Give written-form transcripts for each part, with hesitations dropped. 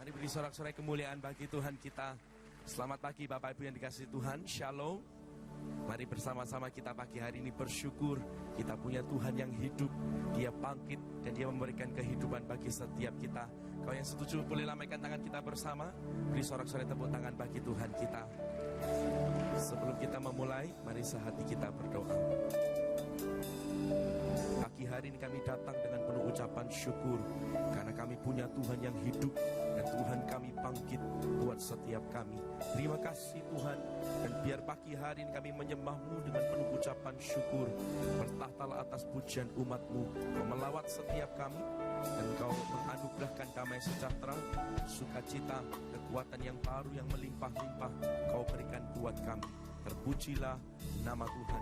Mari beri sorak-sorai kemuliaan bagi Tuhan kita. Selamat pagi Bapak Ibu yang dikasihi Tuhan. Shalom. Mari bersama-sama kita pagi hari ini bersyukur. Kita punya Tuhan yang hidup. Dia bangkit dan Dia memberikan kehidupan bagi setiap kita. Kau yang setuju boleh lambaikan tangan kita bersama. Beri sorak-sorai tepuk tangan bagi Tuhan kita. Sebelum kita memulai, mari sehati kita berdoa. Pagi hari ini kami datang dengan penuh ucapan syukur karena kami punya Tuhan yang hidup dan Tuhan kami bangkit buat setiap kami. Terima kasih Tuhan, dan biar pagi hari ini kami menyembah-Mu dengan penuh ucapan syukur. Bertahtalah atas pujian umat-Mu, Kau melawat setiap kami dan Kau menganugerahkan damai sejahtera, sukacita, kekuatan yang baru yang melimpah-limpah Kau berikan buat kami. Terpujilah nama Tuhan.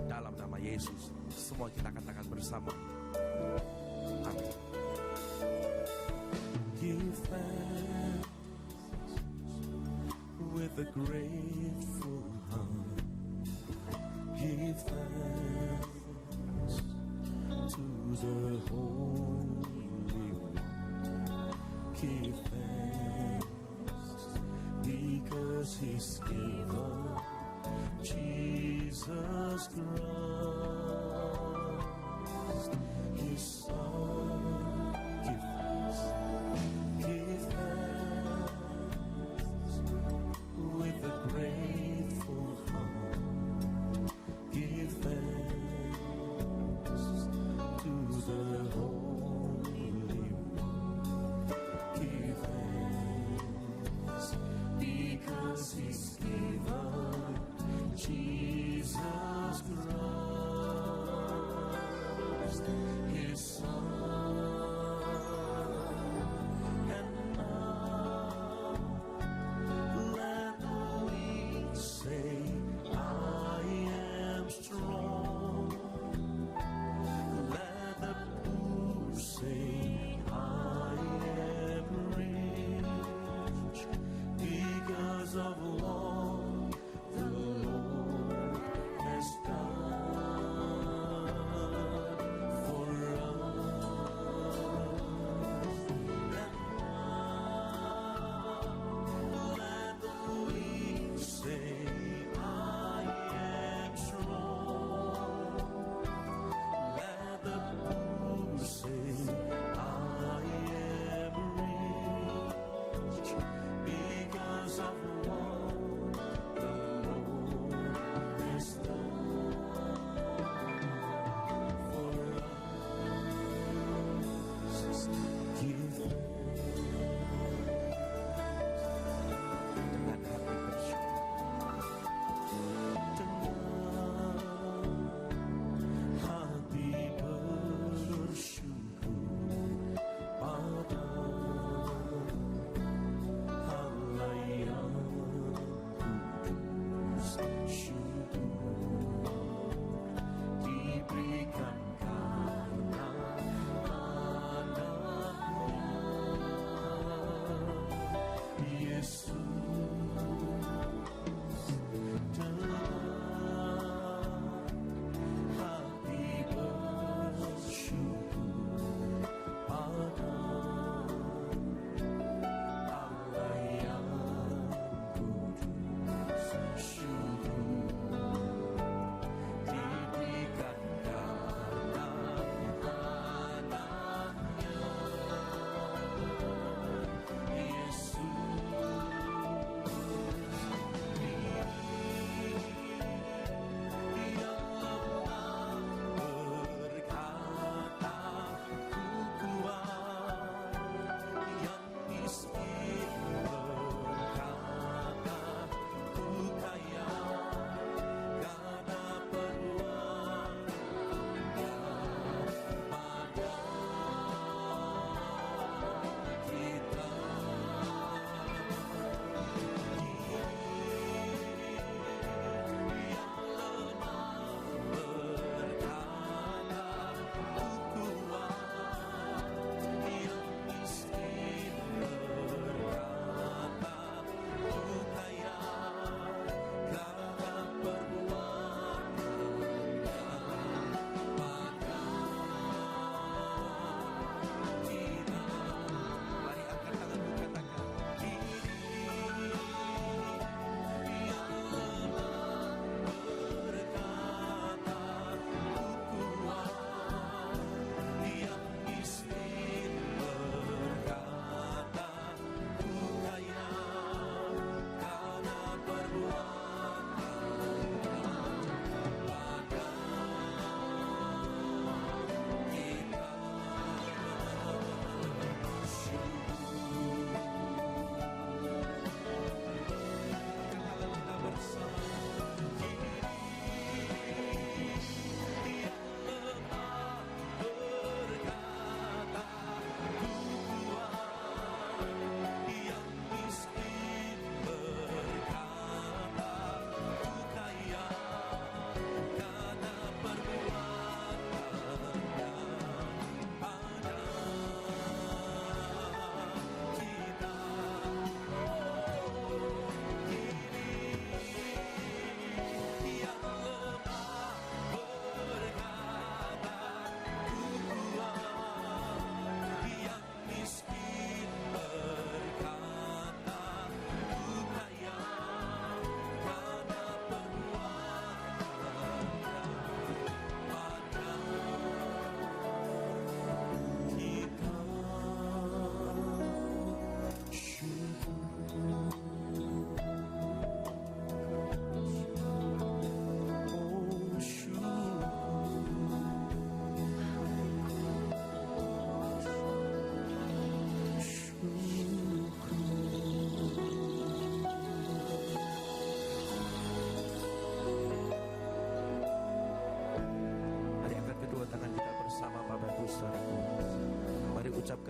Dalam nama Yesus, semua kita katakan bersama. Amin. Give thanks with a grateful heart. Give thanks to the Holy One. Give thanks because He's given Jesus Christ, His Son. Give thanks with a grateful heart. Give thanks to the Holy One. Give thanks because He's given Jesus Christ, His Son. And now let the weak say, I am strong. Let the poor say, I am rich because of what the Lord has done for us. And now let the weak say, I am strong. Let the poor say, I am rich because of what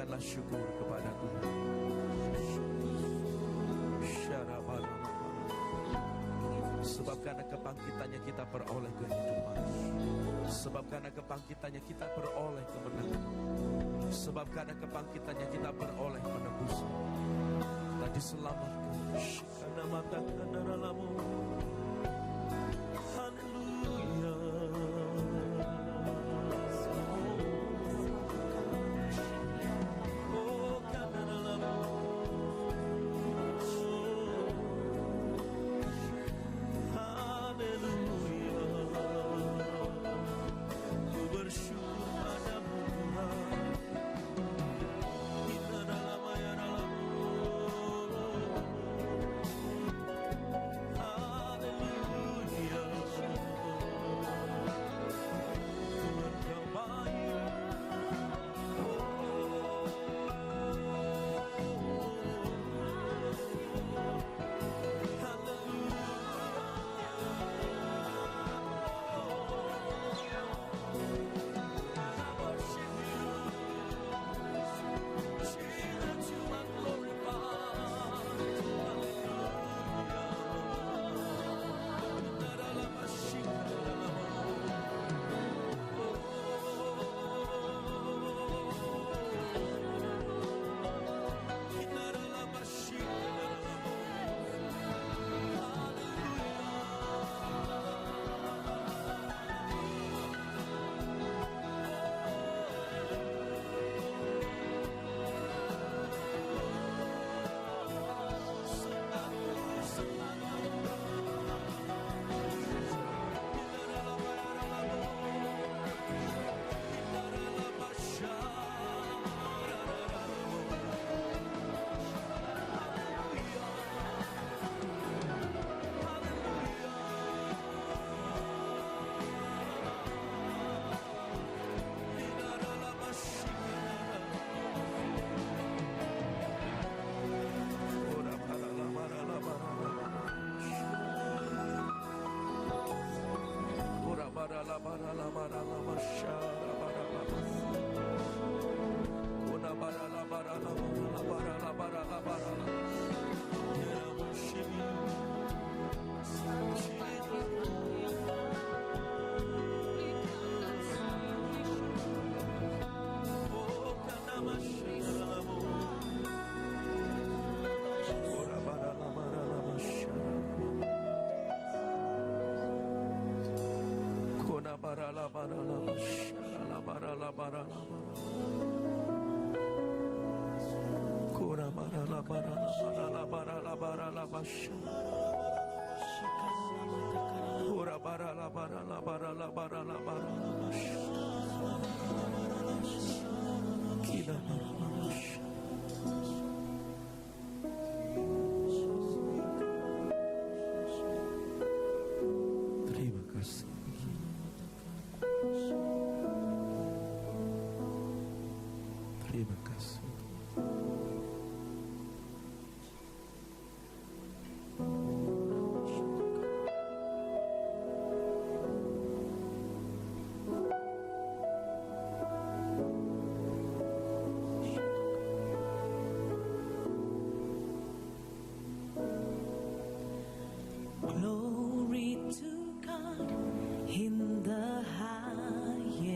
Katakanlah syukur kepada Tuhan. Sebab karena kebangkitannya kita beroleh kehidupan. Sebab karena kebangkitannya kita beroleh kemenangan. Sebab karena kebangkitannya kita beroleh penebusan. Kita diselamatkan. Karena matakan darahmu. Haleluya. Terima kasih. Terima kasih. Glory to God in the highest,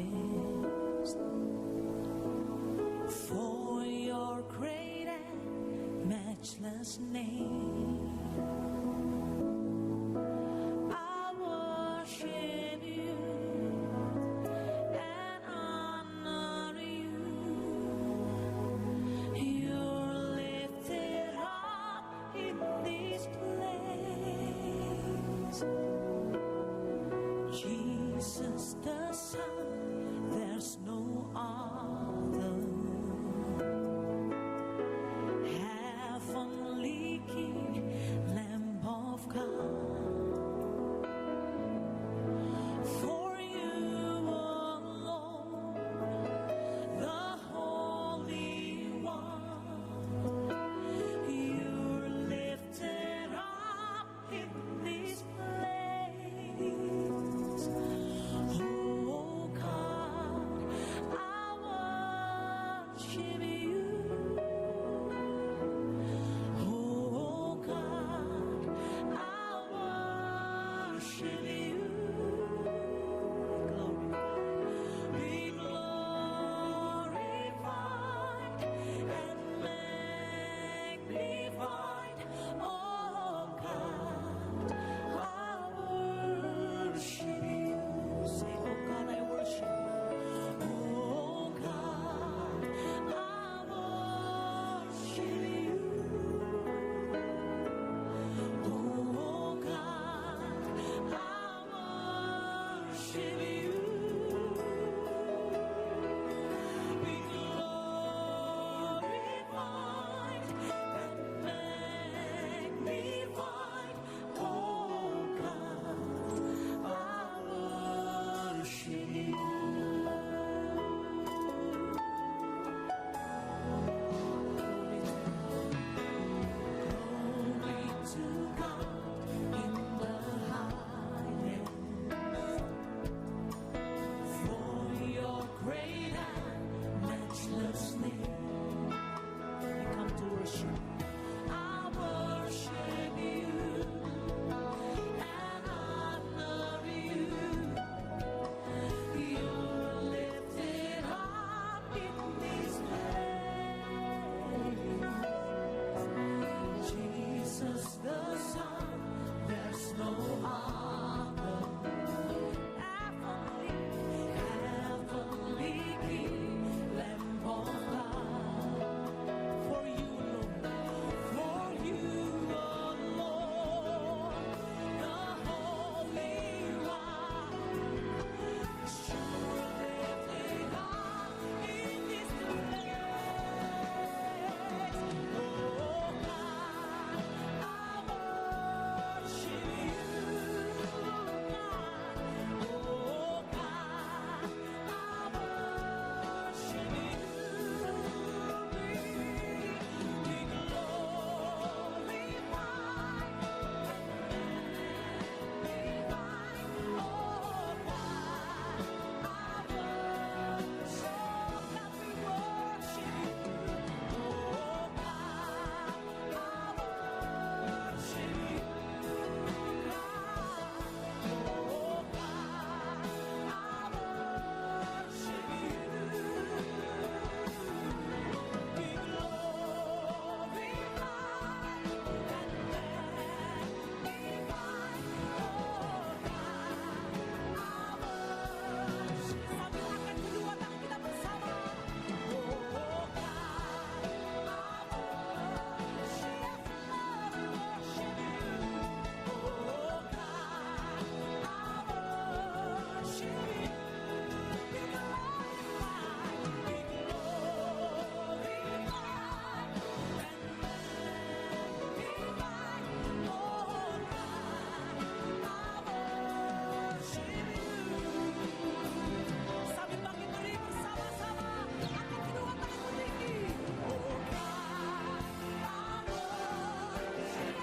for your great and matchless name. I worship you and honor you. You're lifted up in this place. Jesus the Son, there's no other. Heavenly King, Lamb worship. I worship you and honor you. You're lifted up in this place. Jesus the Son, there's no other. Heavenly King, Lamb of God. For you alone, the Holy One, sure lifted up in this place. Oh God, I worship you, God. Oh God, I worship you. Be glorified and magnified. Oh God, I worship you. Oh God, I worship you. Sambil bangkit berdiri bersama-sama, angkat kedua tanganmu tinggi. Oh God, I worship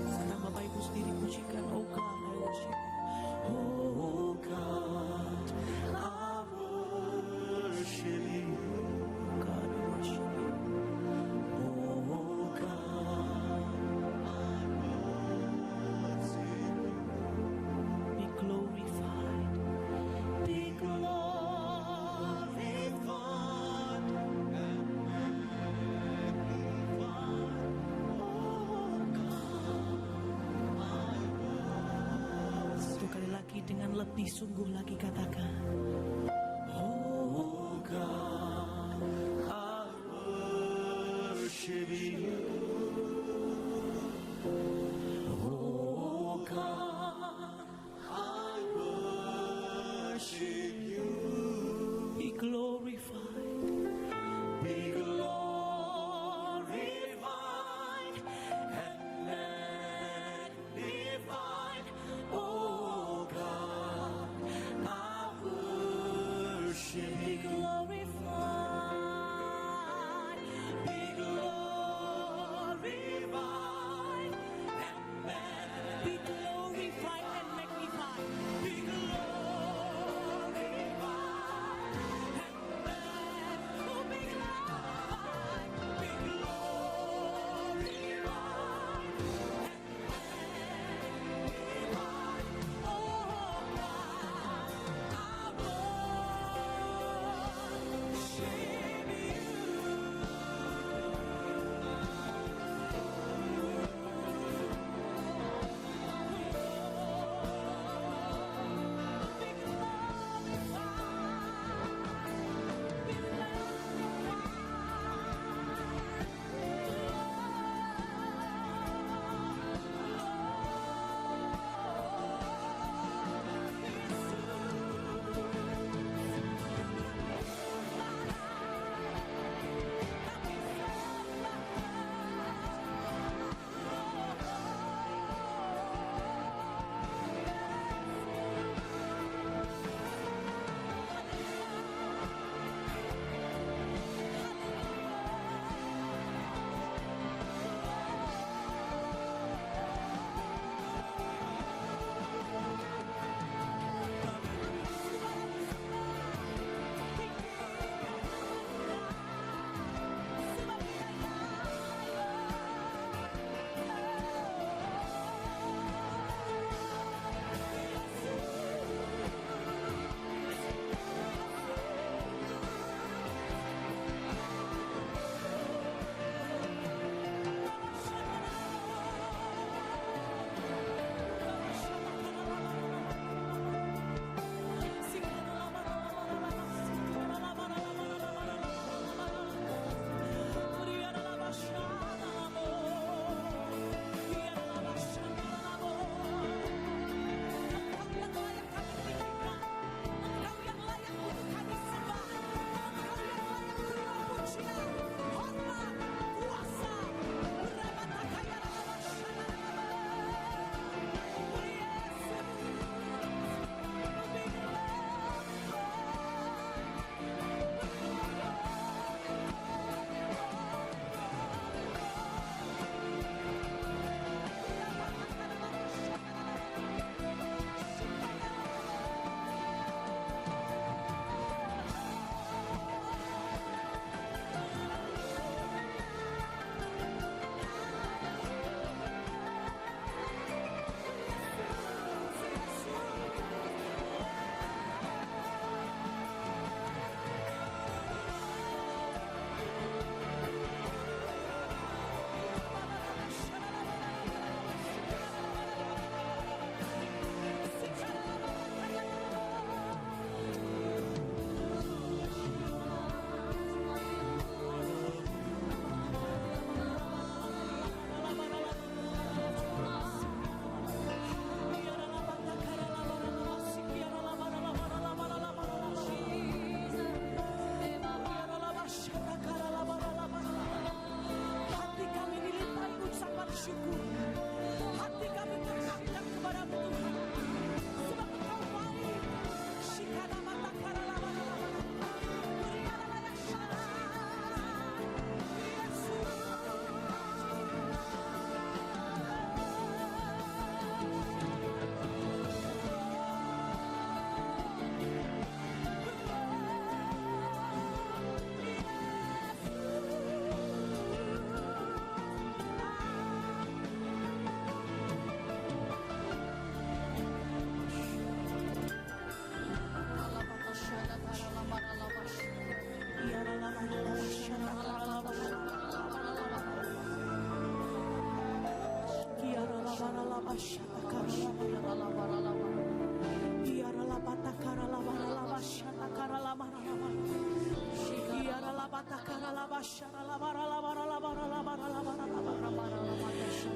Sekarang Bapak Ibu sendiri pujikan, oh God, I worship you. Oh God, I worship you. God, I worship you. Oh God, be glorified, be glorified and magnified. Oh God, satu kali lagi dengan lebih sungguh lagi katakan, oh God, I worship you. Oh God, I worship you. Be glorified, be glorified and magnified. Oh God, I worship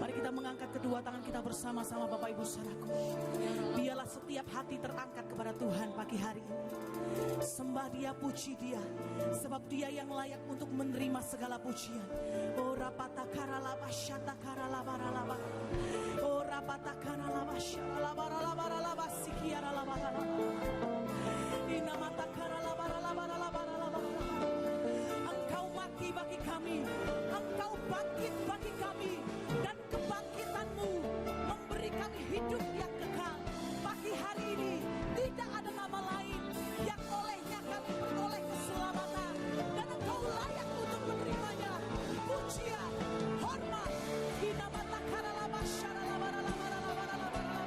Mari kita mengangkat kedua tangan kita bersama-sama Bapak Ibu Saudaraku. Biarlah setiap hati terangkat kepada Tuhan pagi hari ini. Sembah Dia, puji Dia, sebab Dia yang layak untuk menerima segala pujian. Oh rapata karalaba syata karalaba ralaba. Oh rapata karalaba syalaba ralaba ralaba sikiara laba ralaba. Inamata karalaba ralaba ralaba ralaba. Engkau mati bagi kami, Engkau bangkit bagi kami, dan kebangkitan-Mu memberi kami hidup yang kekal. Pagi hari ini tidak ada nama lain yang olehnya kami beroleh keselamatan, dan Engkau layak untuk menerimanya. Pujian, hormat, hinamata karalaba syaralaba ralaba ralaba ralaba ralaba.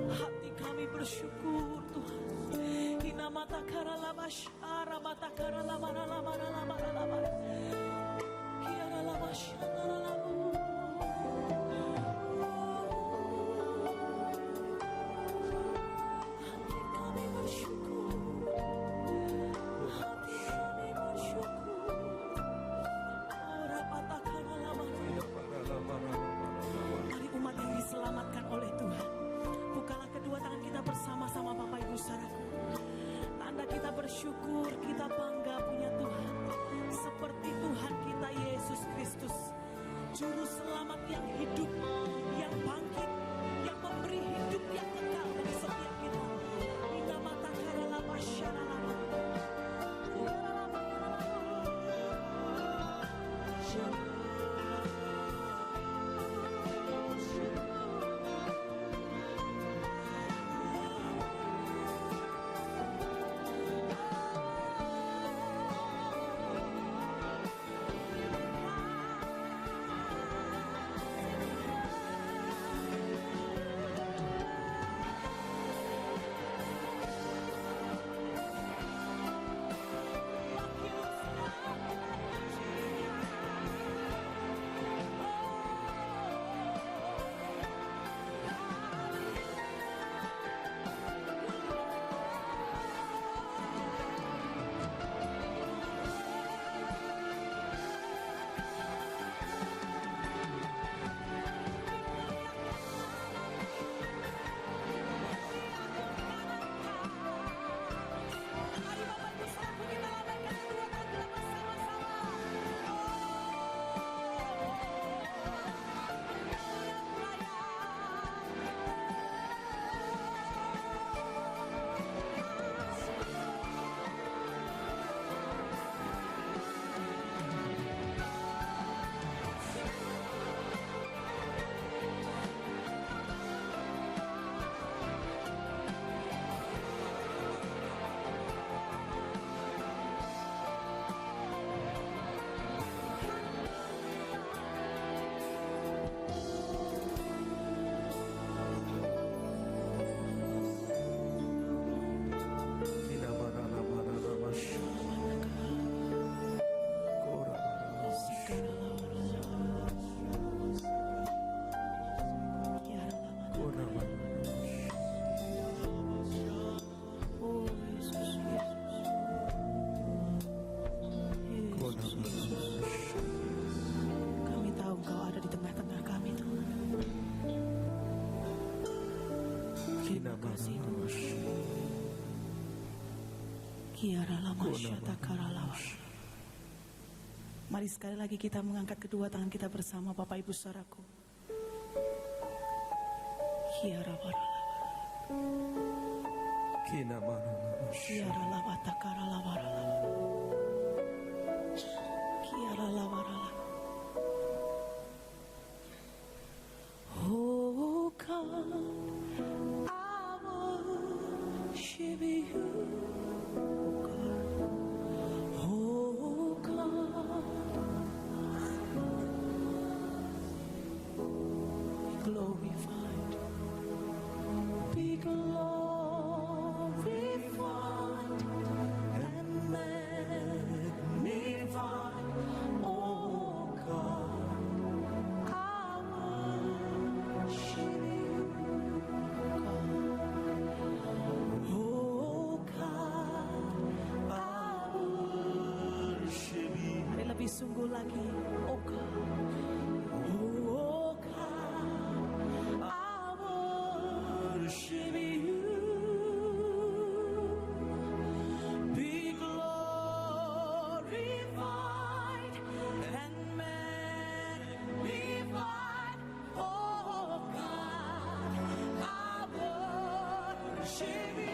Hati kami bersyukur Tuhan. Hinamata karalaba syara mata karalaba ralaba ralaba ralaba. Kiaralaba syara ralaba. Hati kami bersyukur. Hati kami bersyukur. Rapata karalaba. Mari umat yang diselamatkan oleh Tuhan, bukalah kedua tangan kita bersama-sama Bapak Ibu Saudaraku. Tanda kita bersyukur, kita bangga punya Tuhan seperti Tuhan kita Yesus Kristus, Juru Selamat yang hidup, yang bangkit, yang memberi hidup yang kekal bagi setiap kita. Inna mata karalaba syaralaba. kasih Tuhan. Kiara lama syata karalawa. Mari sekali lagi kita mengangkat kedua tangan kita bersama Bapak Ibu Saudaraku. Kiara baralawa. Kiara lawa takaralawa. Kiara lawa ralawa. Oh God, I worship you. Oh God, be glorified, be glorified and magnified. Oh God, I worship you. Oh God, I worship you. Mari lebih sungguh lagi. Oh God, oh God, I worship you. Be glorified and magnified. Oh God, I worship you.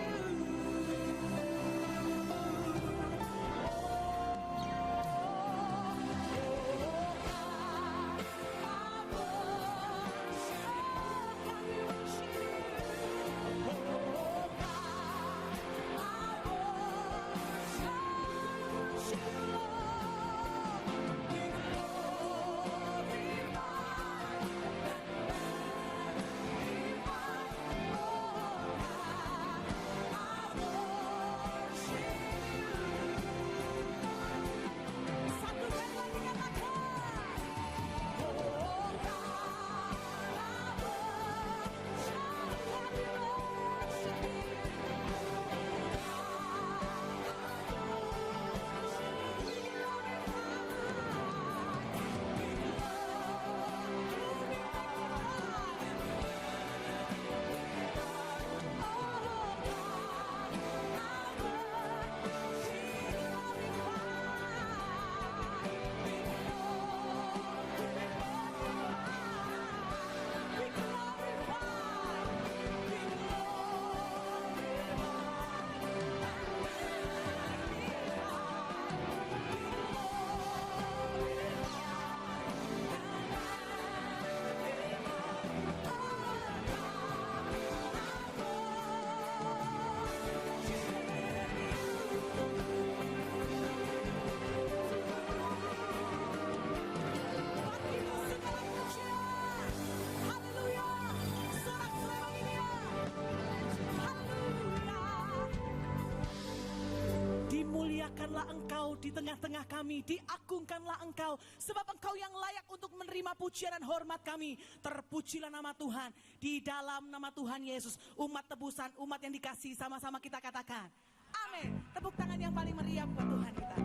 Dimuliakanlah Engkau di tengah-tengah kami, diagungkanlah Engkau, sebab Engkau yang layak untuk menerima pujian dan hormat kami. Terpujilah nama Tuhan, di dalam nama Tuhan Yesus, umat tebusan, umat yang dikasihi, sama-sama kita katakan amin. Tepuk tangan yang paling meriah buat Tuhan kita.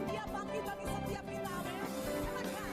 Dia bangkit bagi setiap kita, amin. Serahkan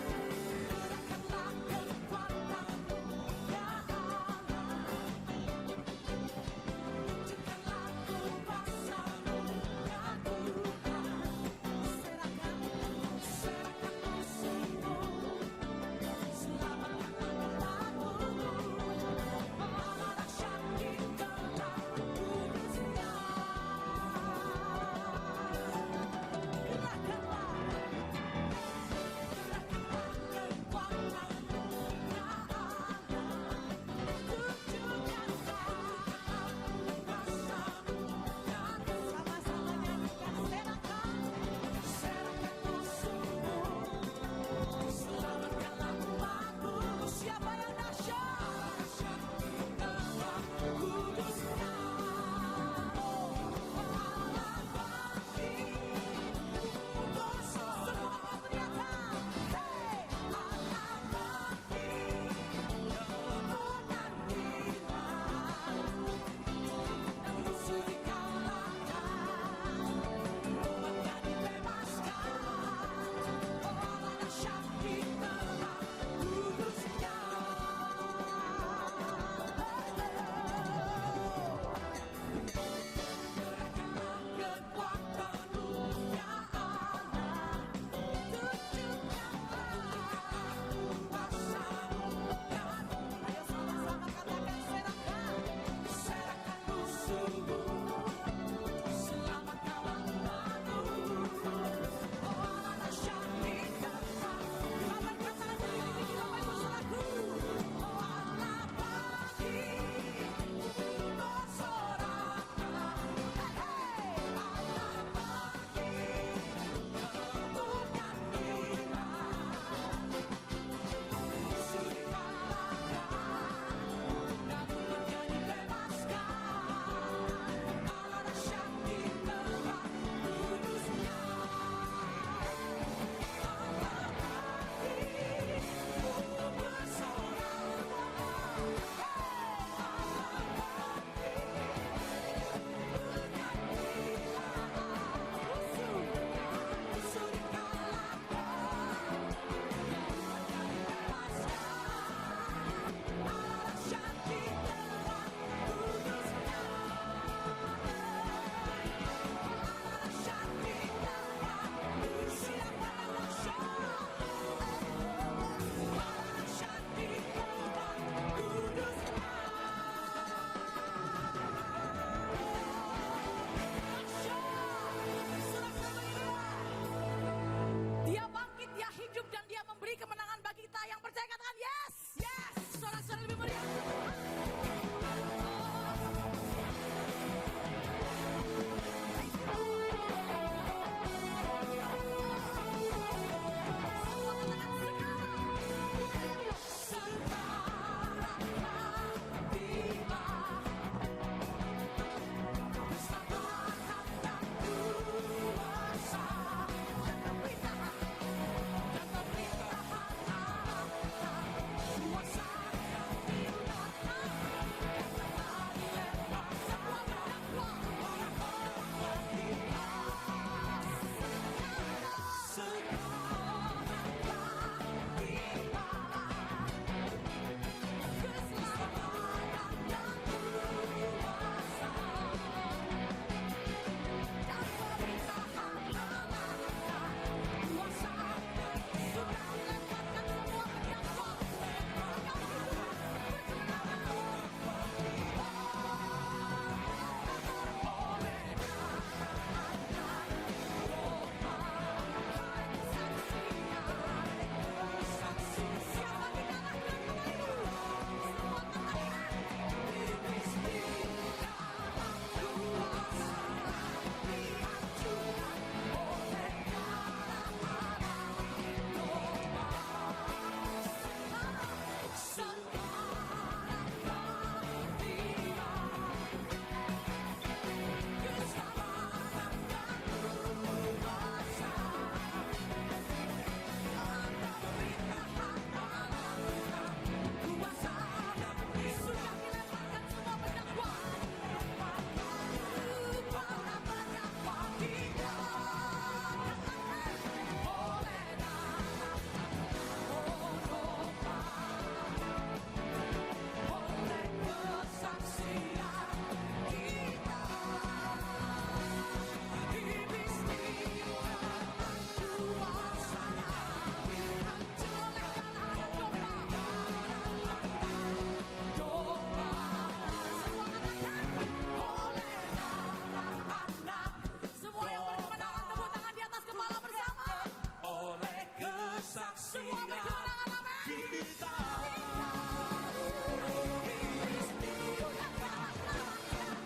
Semua berkenan, amin. kita.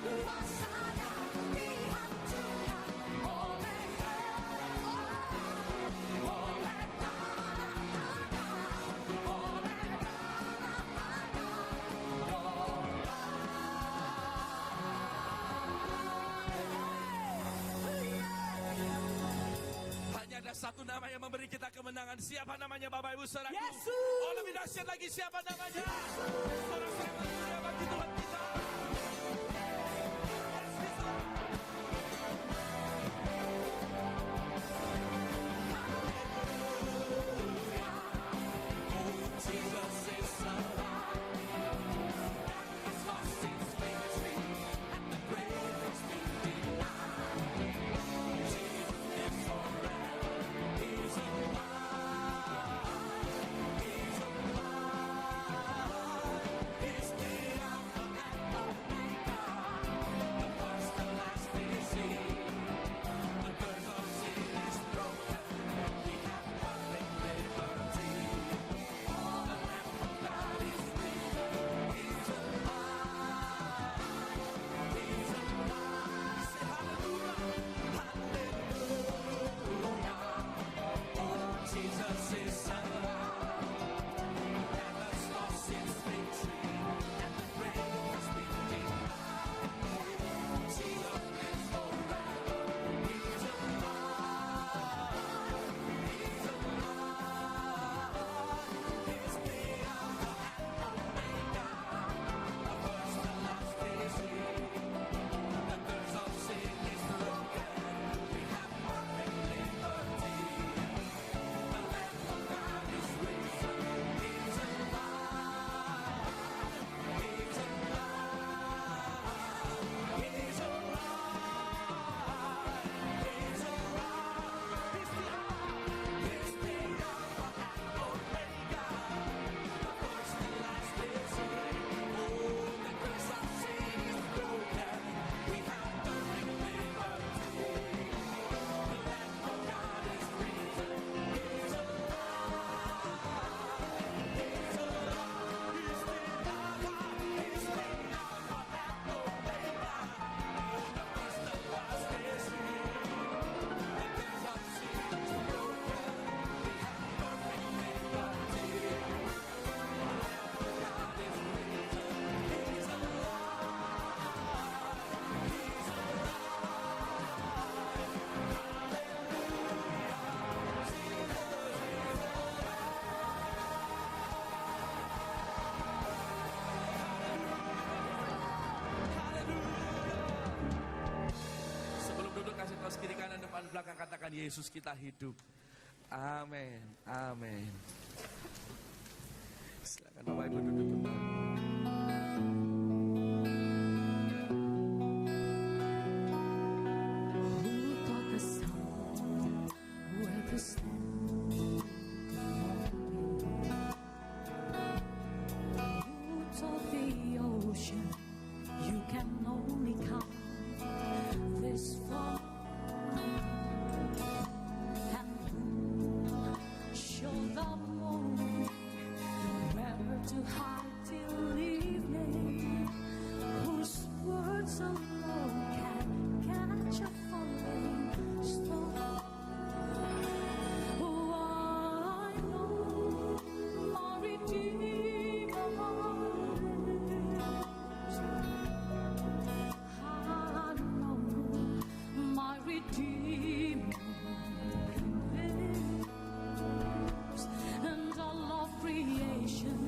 Kuasanya dihancurkan oleh Hanya ada satu nama yang memberi kita kemenangan. Siapa namanya Bapak Ibu Saudaraku? Yesus. Oh, lebih dahsyat lagi, siapa namanya? Sorak-sorai haleluya bagi Tuhan kita. Yes, Jesus. Jesus is alive. He's lost his victory, and the grave has been denied. Jesus lives forever. He's alive. He's alive. He's the Alpha and Omega, the first and last is He. The curse of sin is broken. We have perfect liberty. Jesus is alive, and has lost his victory, and the grave has been denied. Jesus lives forever. He's alive. He's alive. He's the Alpha and Omega, the first and last is He. The curse of sin is broken. We have perfect liberty. The Lamb of God is risen. He's alive. He's alive. He's alive. He's alive. He's the Alpha and Omega, the first and last is He. Oh, the curse of sin is broken. We have perfect liberty. The Lamb of God is risen. He's alive. He's alive. He's the Alpha. He's the Alpha and Omega. The first and last is He. The curse of sin is broken. We have perfect liberty. The Lamb of God is risen. He's alive. He's Sebelum duduk kasih tahu kiri kanan depan belakang katakan Yesus kita hidup. Amin. Amin. Silakan Bapak Ibu duduk kembali. Who taught the sun where to stand? Who taught the ocean you can only come this far? And who showed the moon where to hide till evening? Whose words alone can catch a falling star? Oh, I know my Redeemer lives. I know my Redeemer lives, and all of creation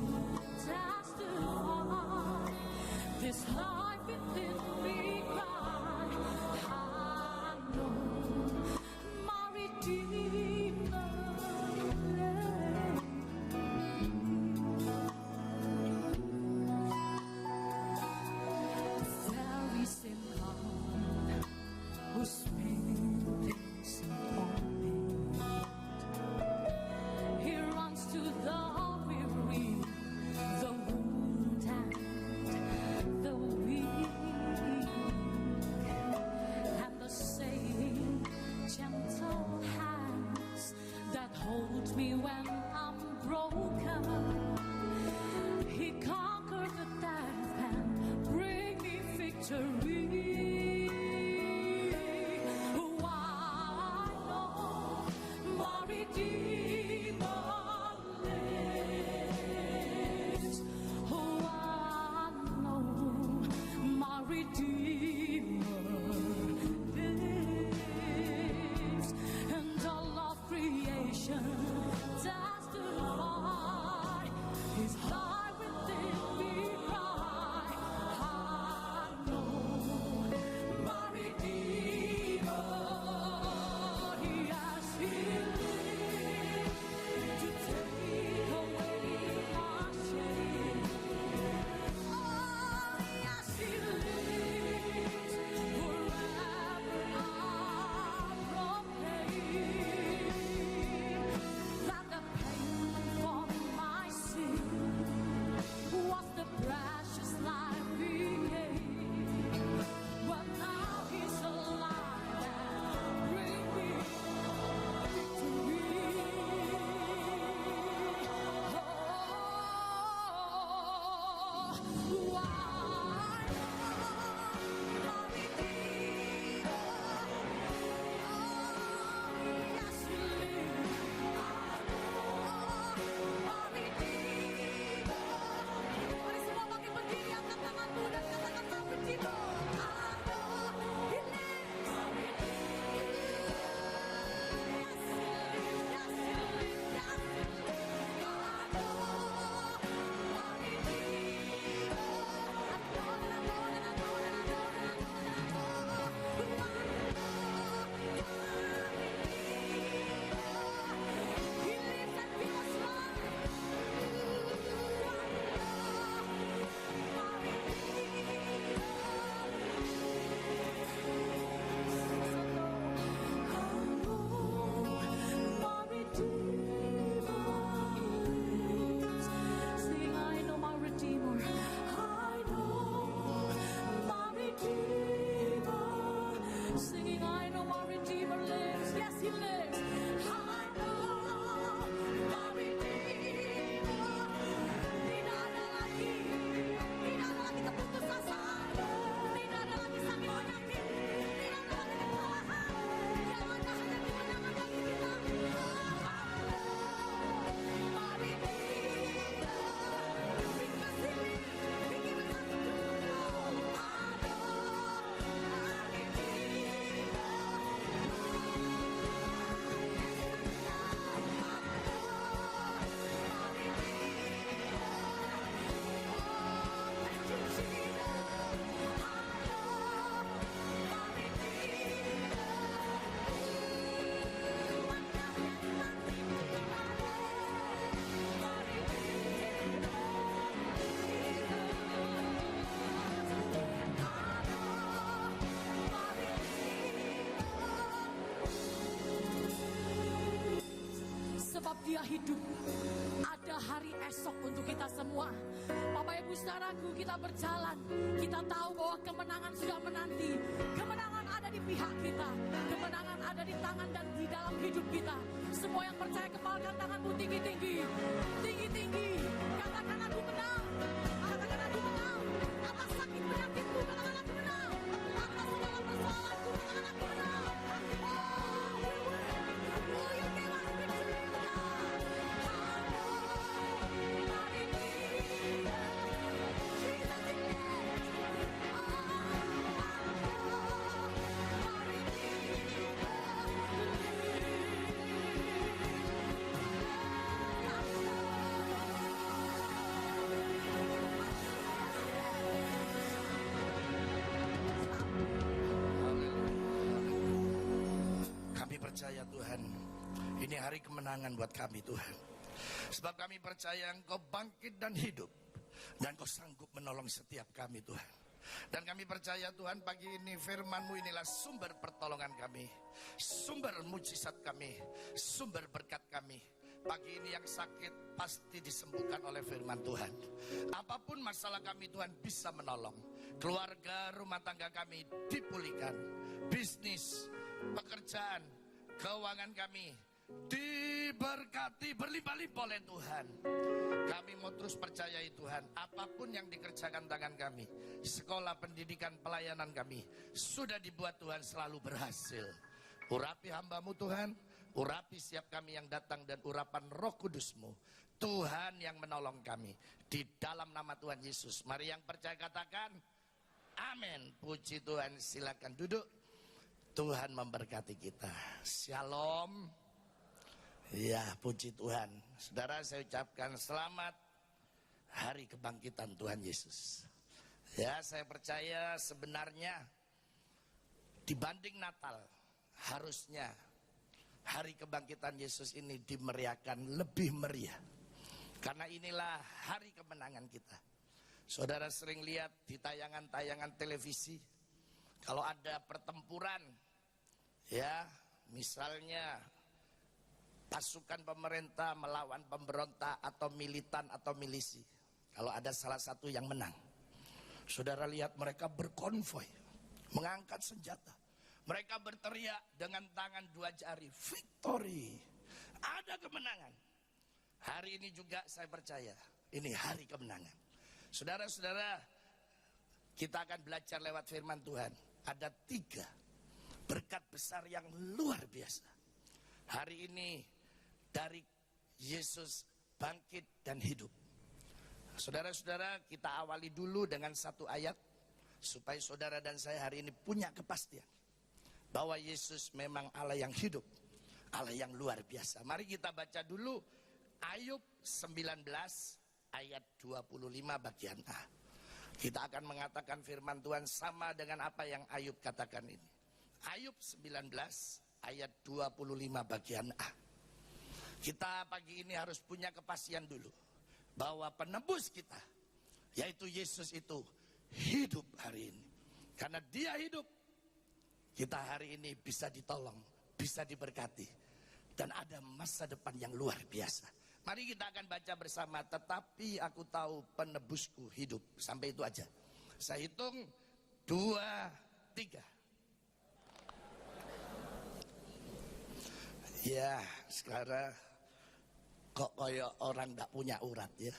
Dia hidup. Ada hari esok untuk kita semua. Bapak Ibu saudaraku, kita berjalan. Kita tahu bahwa kemenangan sudah menanti. Kemenangan ada di pihak kita. Kemenangan ada di tangan dan di dalam hidup kita. Semua yang percaya, kepalkan tanganmu tinggi-tinggi. Tinggi-tinggi. Katakan aku menang. Katakan aku menang. Atas sakit penyakitku, katakan aku menang. Atas segala persoalanku, katakan aku menang. Oh, we win. Oh, you gave us victory, God. Hari ini, Jesus is dead. Hari Kami percaya Tuhan, ini hari kemenangan buat kami Tuhan. Sebab kami percaya Engkau bangkit dan hidup, dan Kau sanggup menolong setiap kami Tuhan. Dan kami percaya Tuhan, pagi ini firman-Mu inilah sumber pertolongan kami, sumber mujizat kami, sumber berkat kami. Pagi ini yang sakit pasti disembuhkan oleh firman Tuhan. Apapun masalah kami Tuhan bisa menolong. Keluarga, rumah tangga kami dipulihkan. Bisnis, pekerjaan, keuangan kami diberkati berlimpah-limpah oleh Tuhan. Kami mau terus percayai Tuhan, apapun yang dikerjakan tangan kami, sekolah, pendidikan, pelayanan kami sudah dibuat Tuhan selalu berhasil. Urapi hamba-Mu Tuhan, urapi setiap kami yang datang, dan urapan Roh Kudus-Mu Tuhan yang menolong kami di dalam nama Tuhan Yesus. Mari yang percaya katakan amin. Puji Tuhan. Silakan duduk. Tuhan memberkati kita. Shalom. Ya, puji Tuhan. Saudara, saya ucapkan selamat hari kebangkitan Tuhan Yesus. Ya, saya percaya sebenarnya dibanding Natal, harusnya hari kebangkitan Yesus ini dimeriahkan lebih meriah. Karena inilah hari kemenangan kita. Saudara sering lihat di tayangan-tayangan televisi, kalau ada pertempuran, ya, misalnya pasukan pemerintah melawan pemberontak atau militan atau milisi. Kalau ada salah satu yang menang, saudara lihat mereka berkonvoi, mengangkat senjata. Mereka berteriak dengan tangan dua jari, victory. Ada kemenangan. Hari ini juga saya percaya, ini hari kemenangan. Saudara-saudara, kita akan belajar lewat firman Tuhan. Ada 3 berkat besar yang luar biasa. Hari ini dari Yesus bangkit dan hidup. Saudara-saudara, kita awali dulu dengan 1 ayat, supaya saudara dan saya hari ini punya kepastian bahwa Yesus memang Allah yang hidup, Allah yang luar biasa. Mari kita baca dulu Ayub 19 ayat 25 bagian A. Kita akan mengatakan firman Tuhan sama dengan apa yang Ayub katakan ini. Ayub 19 ayat 25 bagian A. Kita pagi ini harus punya kepastian dulu bahwa penebus kita, yaitu Yesus itu hidup hari ini. Karena Dia hidup, kita hari ini bisa ditolong, bisa diberkati, dan ada masa depan yang luar biasa. Mari kita akan baca bersama. Tetapi aku tahu penebusku hidup. Sampai itu aja. Saya hitung 2, 3. Ya, sekarang kok kayak orang gak punya urat ya.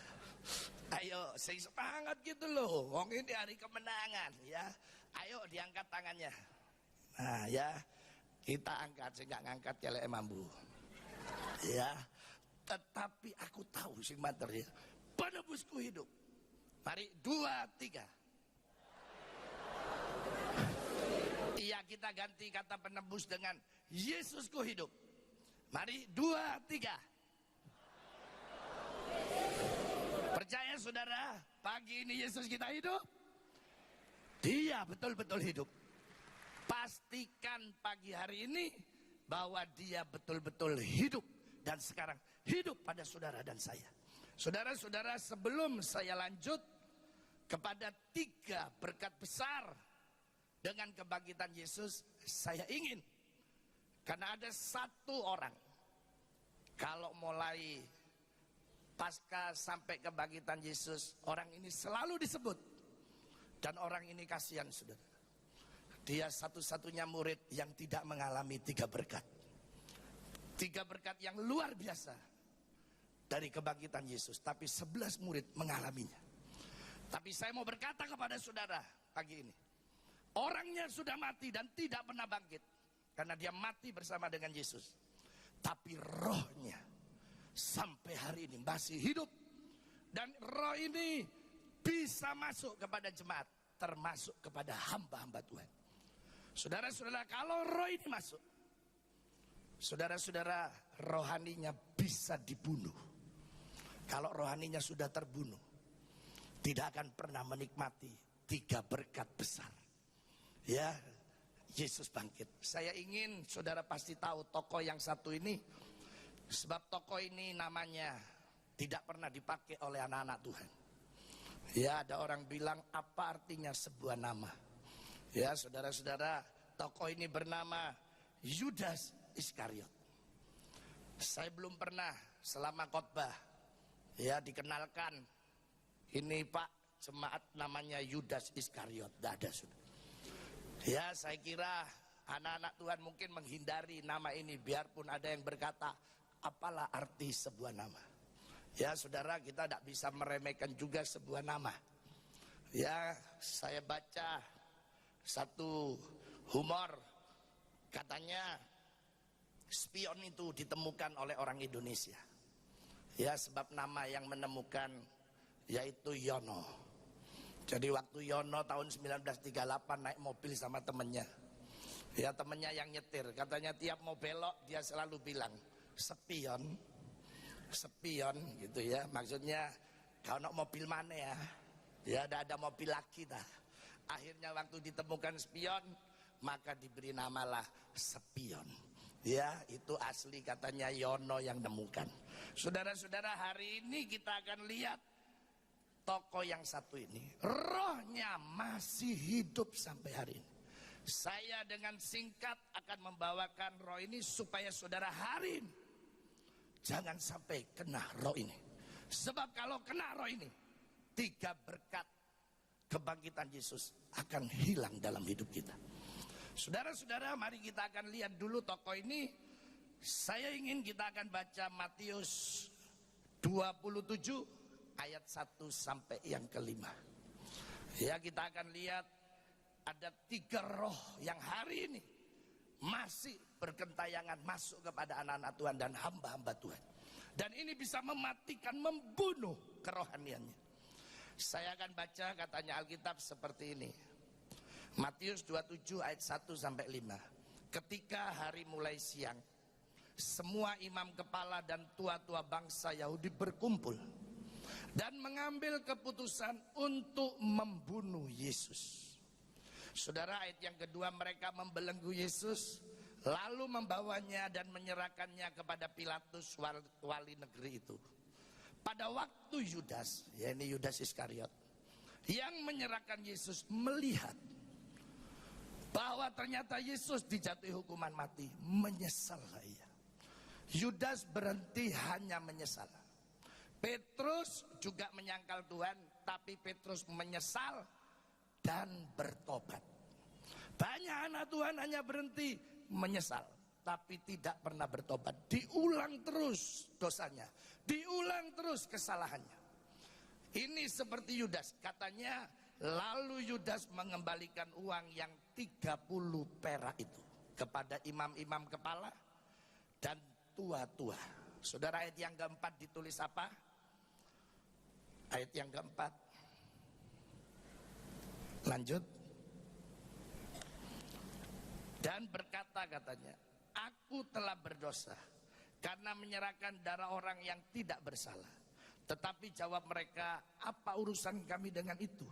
Ayo, saya semangat gitu loh. Wong ini hari kemenangan ya. Ayo diangkat tangannya. Nah ya, kita angkat. Saya gak ngangkat kelek mambu. Ya, tetapi aku tahu sing mater ya, penebusku hidup. Mari 2, 3. Iya, kita ganti kata penebus dengan Yesusku hidup. Mari 2, 3. Percaya saudara, pagi ini Yesus kita hidup. Dia betul-betul hidup. Pastikan pagi hari ini bahwa Dia betul-betul hidup. Dan sekarang hidup pada saudara dan saya. Saudara-saudara, sebelum saya lanjut kepada 3 berkat besar dengan kebangkitan Yesus, saya ingin, karena ada 1 orang Kalau mulai pasca sampai kebangkitan Yesus, orang ini selalu disebut. Dan orang ini kasihan, saudara. Dia satu-satunya murid yang tidak mengalami 3 berkat. 3 berkat yang luar biasa dari kebangkitan Yesus. Tapi 11 murid mengalaminya. Tapi saya mau berkata kepada saudara pagi ini. Orangnya sudah mati dan tidak pernah bangkit. Karena dia mati bersama dengan Yesus. Tapi rohnya sampai hari ini masih hidup. Dan roh ini bisa masuk kepada jemaat. Termasuk kepada hamba-hamba Tuhan. Saudara-saudara, kalau roh ini masuk, saudara-saudara, rohaninya bisa dibunuh. Kalau rohaninya sudah terbunuh, tidak akan pernah menikmati 3 berkat besar. Ya, Yesus bangkit. Saya ingin saudara pasti tahu tokoh yang satu ini. Sebab tokoh ini namanya tidak pernah dipakai oleh anak-anak Tuhan. Ya, ada orang bilang apa artinya sebuah nama. Ya, saudara-saudara, tokoh ini bernama Yudas Iskariot. Saya belum pernah selama khotbah ya dikenalkan, ini Pak jemaat namanya Yudas Iskariot. Tidak ada, sudah. Ya, saya kira anak-anak Tuhan mungkin menghindari nama ini. Biarpun ada yang berkata, apalah arti sebuah nama. Ya saudara, kita tidak bisa meremehkan juga sebuah nama. Ya, saya baca satu humor. Katanya spion itu ditemukan oleh orang Indonesia. Ya, sebab nama yang menemukan yaitu Yono. Jadi waktu Yono tahun 1938 naik mobil sama temennya. Ya, temennya yang nyetir. Katanya tiap mau belok dia selalu bilang, sepion, sepion gitu ya. Maksudnya kau nak mobil mana ya? Ya, ada mobil lagi dah. Akhirnya waktu ditemukan spion, maka diberi namalah Sepion. Ya, itu asli katanya Yono yang nemukan. Saudara-saudara, hari ini kita akan lihat tokoh yang satu ini, rohnya masih hidup sampai hari ini. Saya dengan singkat akan membawakan roh ini supaya saudara hari ini jangan sampai kena roh ini. Sebab kalau kena roh ini, 3 berkat kebangkitan Yesus akan hilang dalam hidup kita. Saudara-saudara, mari kita akan lihat dulu tokoh ini. Saya ingin kita akan baca Matius 27 ayat 1 sampai yang kelima. Ya, kita akan lihat ada 3 roh yang hari ini masih bergentayangan masuk kepada anak-anak Tuhan dan hamba-hamba Tuhan. Dan ini bisa mematikan, membunuh kerohaniannya. Saya akan baca katanya Alkitab seperti ini. Matius 27 ayat 1 sampai 5. Ketika hari mulai siang, semua imam kepala dan tua-tua bangsa Yahudi berkumpul dan mengambil keputusan untuk membunuh Yesus. Saudara, ayat yang kedua, mereka membelenggu Yesus lalu membawanya dan menyerahkannya kepada Pilatus, wali negeri itu. Pada waktu Yudas, ya ini Yudas Iskariot, yang menyerahkan Yesus melihat bahwa ternyata Yesus dijatuhi hukuman mati, menyesal ia. Yudas berhenti hanya menyesal. Petrus juga menyangkal Tuhan, tapi Petrus menyesal dan bertobat. Banyak anak Tuhan hanya berhenti menyesal, tapi tidak pernah bertobat. Diulang terus dosanya, diulang terus kesalahannya. Ini seperti Yudas, katanya lalu Yudas mengembalikan uang yang 30 perak itu kepada imam-imam kepala dan tua-tua. Saudara, ayat yang keempat ditulis apa? Ayat yang keempat, lanjut. Dan berkata katanya, aku telah berdosa karena menyerahkan darah orang yang tidak bersalah. Tetapi jawab mereka, apa urusan kami dengan itu?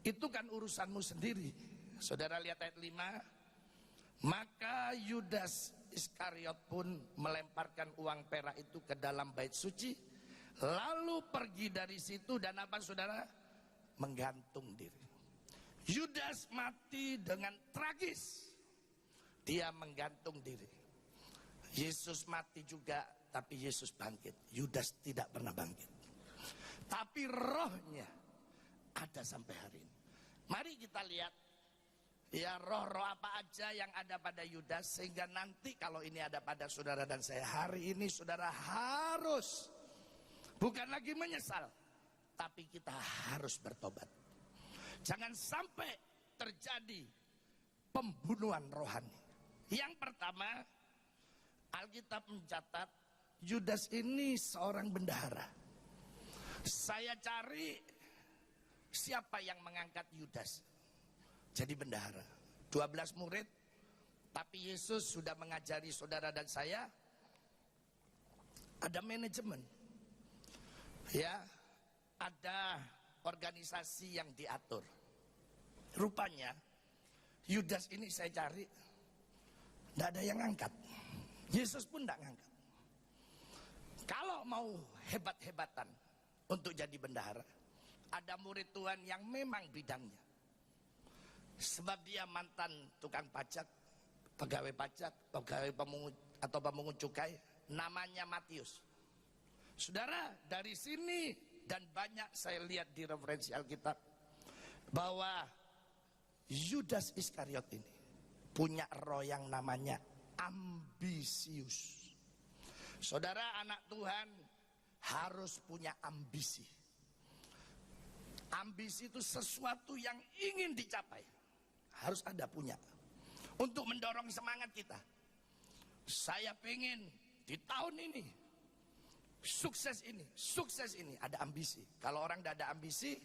Itu kan urusanmu sendiri. Saudara lihat ayat 5. Maka Yudas Iskariot pun melemparkan uang perak itu ke dalam bait suci, lalu pergi dari situ dan apa saudara? Menggantung diri. Yudas mati dengan tragis. Dia menggantung diri. Yesus mati juga tapi Yesus bangkit. Yudas tidak pernah bangkit. Tapi rohnya ada sampai hari ini. Mari kita lihat ya roh-roh apa aja yang ada pada Yudas, sehingga nanti kalau ini ada pada saudara dan saya, hari ini saudara harus bukan lagi menyesal, tapi kita harus bertobat. Jangan sampai terjadi pembunuhan rohani. Yang pertama, Alkitab mencatat Yudas ini seorang bendahara. Saya cari siapa yang mengangkat Yudas jadi bendahara. 12 murid, tapi Yesus sudah mengajari saudara dan saya ada manajemen. Ya, ada organisasi yang diatur. Rupanya Yudas ini saya cari tidak ada yang angkat. Yesus pun tidak ngangkat. Kalau mau hebat-hebatan untuk jadi bendahara, ada murid Tuhan yang memang bidangnya. Sebab dia mantan tukang pajak, pegawai pajak, pegawai pemungut cukai, namanya Matius. Saudara, dari sini dan banyak saya lihat di referensi Alkitab bahwa Yudas Iskariot ini punya roh yang namanya ambisius. Saudara, anak Tuhan harus punya ambisi. Ambisi itu sesuatu yang ingin dicapai. Harus ada punya. Untuk mendorong semangat kita. Saya pengen di tahun ini sukses ini, ada ambisi. Kalau orang tidak ada ambisi,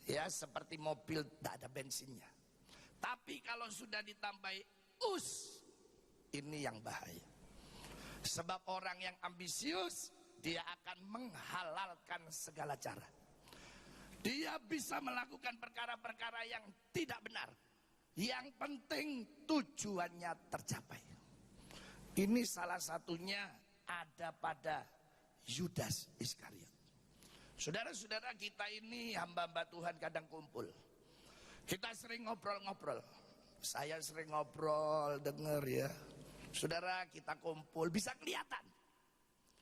ya seperti mobil tidak ada bensinnya. Tapi kalau sudah ditambahi ini yang bahaya. Sebab orang yang ambisius, dia akan menghalalkan segala cara. Dia bisa melakukan perkara-perkara yang tidak benar. Yang penting tujuannya tercapai. Ini salah satunya ada pada Yudas Iskariot. Saudara-saudara, kita ini hamba-hamba Tuhan kadang kumpul. Kita sering ngobrol-ngobrol. Saya sering ngobrol, dengar ya. Saudara, kita kumpul, bisa kelihatan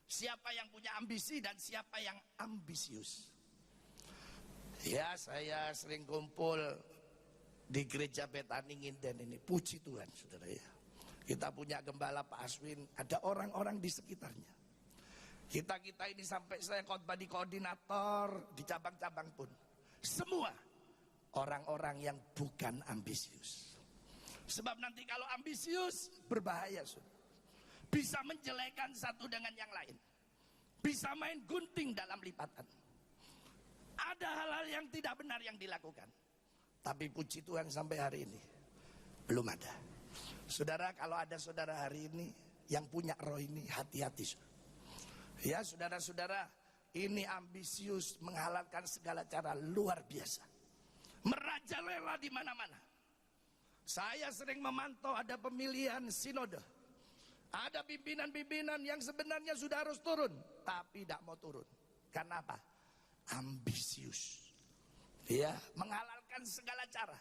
siapa yang punya ambisi dan siapa yang ambisius. Ya, saya sering kumpul di gereja Betani Nginden ini. Puji Tuhan, saudara ya. Kita punya gembala Pak Aswin, ada orang-orang di sekitarnya. Kita ini sampai saya khotbah di koordinator, di cabang-cabang pun. Semua orang-orang yang bukan ambisius. Sebab nanti kalau ambisius berbahaya, saudara. Bisa menjelekan satu dengan yang lain. Bisa main gunting dalam lipatan. Ada hal-hal yang tidak benar yang dilakukan. Tapi puji Tuhan sampai hari ini belum ada. Saudara, kalau ada saudara hari ini yang punya roh ini, hati-hati. Ya, saudara-saudara, ini ambisius, menghalalkan segala cara, luar biasa. Merajalela di mana-mana. Saya sering memantau ada pemilihan sinode. Ada pimpinan-pimpinan yang sebenarnya sudah harus turun, tapi tidak mau turun. Karena apa? Ambisius. Ya, menghalalkan segala cara.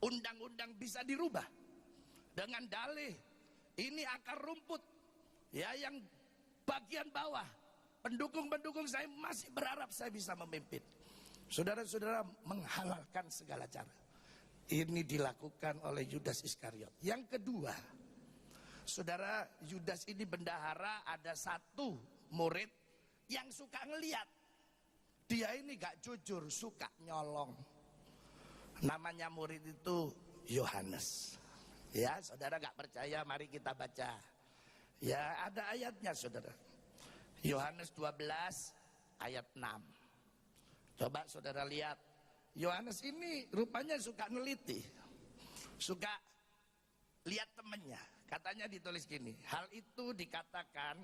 Undang-undang bisa dirubah dengan dalih ini akar rumput. Ya, yang bagian bawah, pendukung-pendukung saya masih berharap saya bisa memimpin. Saudara-saudara, menghalalkan segala cara. Ini dilakukan oleh Yudas Iskariot. Yang kedua, saudara, Yudas ini bendahara, ada satu murid yang suka ngeliat. Dia ini gak jujur, suka nyolong. Namanya murid itu Yohanes. Ya, saudara gak percaya, mari kita baca. Ya, ada ayatnya, saudara. Yohanes 12 ayat 6. Coba saudara lihat. Yohanes ini rupanya suka neliti. Suka lihat temennya. Katanya ditulis gini. Hal itu dikatakan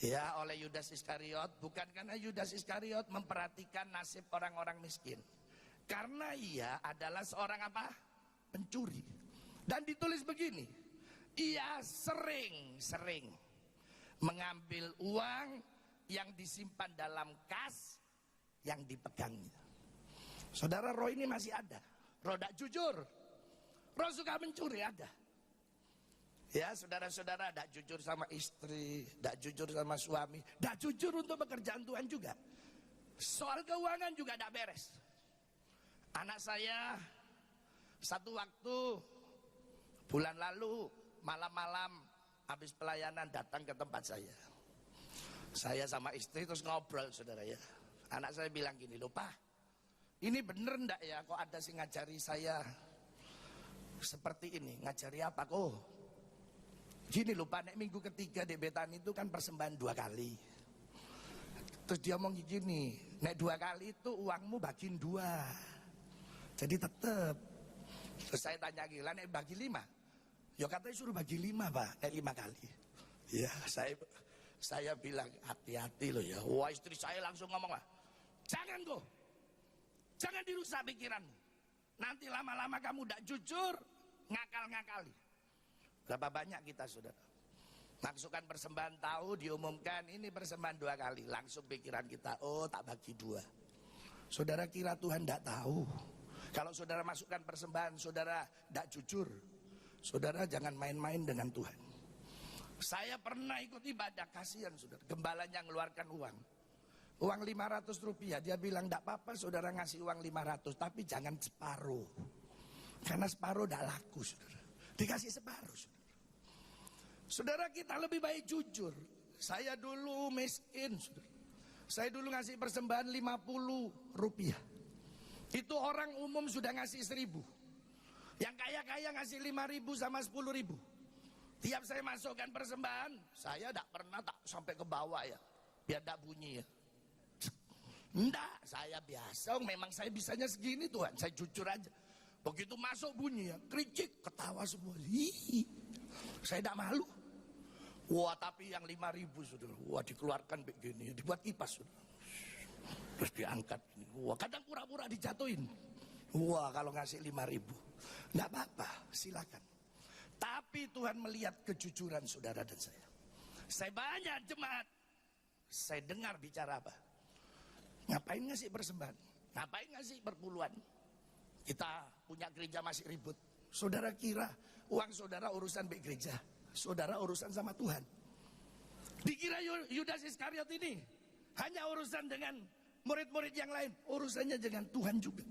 ya oleh Yudas Iskariot, bukan karena Yudas Iskariot memperhatikan nasib orang-orang miskin. Karena ia adalah seorang apa? Pencuri. Dan ditulis begini. Ia sering mengambil uang yang disimpan dalam kas yang dipegangnya. Saudara, roh ini masih ada. Roh tak jujur. Roh suka mencuri ada. Ya saudara-saudara, tidak jujur sama istri, tidak jujur sama suami, tidak jujur untuk pekerjaan Tuhan juga. Soal keuangan juga tidak beres. Anak saya satu waktu bulan lalu malam-malam habis pelayanan datang ke tempat saya. Saya sama istri terus ngobrol saudara ya. Anak saya bilang gini, loh Pak, ini bener ndak ya kok ada sih ngajari saya seperti ini. Ngajari apa kok? Gini loh Pak, nek minggu ketiga di Betani itu kan persembahan 2 kali. Terus dia ngomong gini, nek 2 kali itu uangmu bagiin 2. Jadi tetep. Terus saya tanya gila, nek bagi 5? Ya katanya suruh bagi 5 Pak, nek 5 kali. Ya saya bilang hati-hati loh ya. Wah istri saya langsung ngomong lah, jangan kok, jangan dirusak pikiranmu. Nanti lama-lama kamu tidak jujur, ngakal-ngakali. Berapa banyak kita saudara masukkan persembahan tahu diumumkan ini persembahan 2 kali, langsung pikiran kita, oh tak bagi 2. Saudara kira Tuhan tidak tahu? Kalau saudara masukkan persembahan saudara tidak jujur, saudara jangan main-main dengan Tuhan. Saya pernah ikut ibadah, kasihan saudara, gembalanya ngeluarkan uang 500 rupiah. Dia bilang tidak apa-apa saudara ngasih uang 500, tapi jangan separuh, karena separuh tidak laku saudara. Dikasih separuh saudara. Saudara kita lebih baik jujur. Saya dulu miskin saudara. Saya dulu ngasih persembahan 50 rupiah. Itu orang umum sudah ngasih 1000. Yang kaya-kaya ngasih 5.000 sama 10.000. Tiap saya masukkan persembahan, saya tidak pernah tak sampai ke bawah ya, biar tidak bunyi ya. Enggak, saya biasa. Memang saya bisanya segini Tuhan, saya jujur aja. Begitu masuk bunyi ya, kericik, ketawa semua. Hihi. Saya tidak malu. Wah tapi yang 5.000 saudara, wah dikeluarkan begini, dibuat kipas saudara. Terus diangkat. Wah kadang pura-pura dijatuhin. Wah kalau ngasih 5.000, nggak apa-apa, silakan. Tapi Tuhan melihat kejujuran saudara dan saya. Saya banyak jemaat, saya dengar bicara apa? Ngapain ngasih persembahan? Ngapain ngasih perpuluhan? Kita punya gereja masih ribut. Saudara kira uang saudara urusan baik gereja, saudara urusan sama Tuhan. Dikira Yudas Iskariot ini hanya urusan dengan murid-murid yang lain, urusannya dengan Tuhan juga.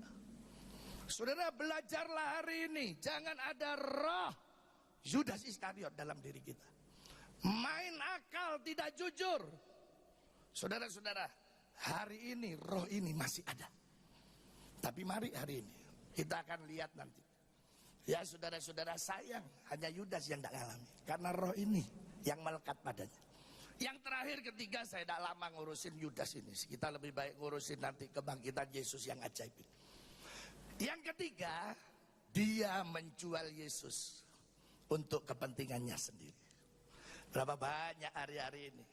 Saudara belajarlah hari ini, jangan ada roh Yudas Iskariot dalam diri kita. Main akal tidak jujur. Saudara-saudara, hari ini roh ini masih ada. Tapi mari hari ini kita akan lihat nanti. Ya saudara-saudara sayang, hanya Yudas yang tidak alami. Karena roh ini yang melekat padanya. Yang terakhir ketiga, saya tidak lama ngurusin Yudas ini. Kita lebih baik ngurusin nanti kebangkitan Yesus yang ajaib ini. Yang ketiga, dia menjual Yesus untuk kepentingannya sendiri. Berapa banyak hari-hari ini.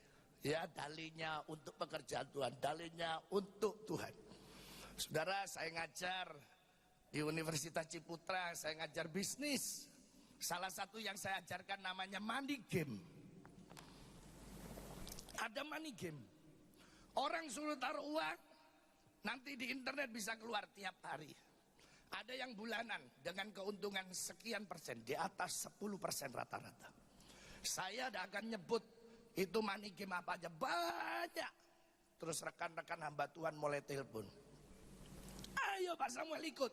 Ya dalihnya untuk pekerjaan Tuhan, dalihnya untuk Tuhan. Saudara, saya ngajar di Universitas Ciputra, saya ngajar bisnis. Salah satu yang saya ajarkan namanya money game. Ada money game. Orang suruh taruh uang, nanti di internet bisa keluar tiap hari. Ada yang bulanan dengan keuntungan sekian persen, di atas 10% rata-rata. Saya tidak akan nyebut itu money game apa aja, banyak. Terus rekan-rekan hamba Tuhan mulai telepon. Ayo Pak Samuel ikut.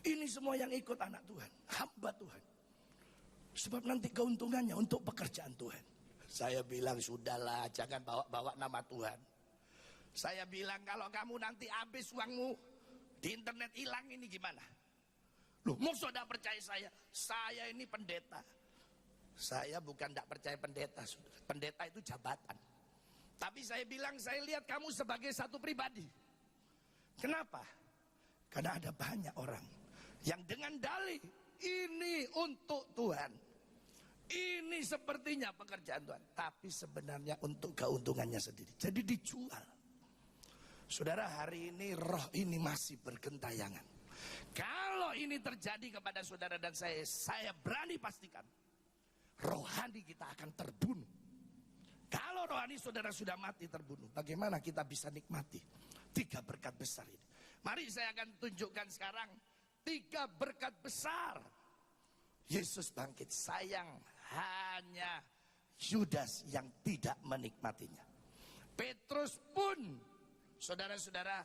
Ini semua yang ikut anak Tuhan, hamba Tuhan. Sebab nanti keuntungannya untuk pekerjaan Tuhan. Saya bilang sudahlah, jangan bawa-bawa nama Tuhan. Saya bilang kalau kamu nanti habis uangmu di internet hilang ini gimana? Loh, mau sudah percaya saya? Saya ini pendeta. Saya bukan tidak percaya pendeta. Pendeta itu jabatan. Tapi saya bilang, saya lihat kamu sebagai satu pribadi. Kenapa? Karena ada banyak orang yang dengan dalih ini untuk Tuhan. Ini sepertinya pekerjaan Tuhan, tapi sebenarnya untuk keuntungannya sendiri. Jadi dijual. Saudara, hari ini roh ini masih bergentayangan. Kalau ini terjadi kepada saudara dan saya berani pastikan rohani kita akan terbunuh. Kalau rohani saudara sudah mati terbunuh, bagaimana kita bisa nikmati 3 berkat besar ini? Mari saya akan tunjukkan sekarang 3 berkat besar. Yesus bangkit. Sayang hanya Yudas yang tidak menikmatinya. Petrus pun, saudara-saudara,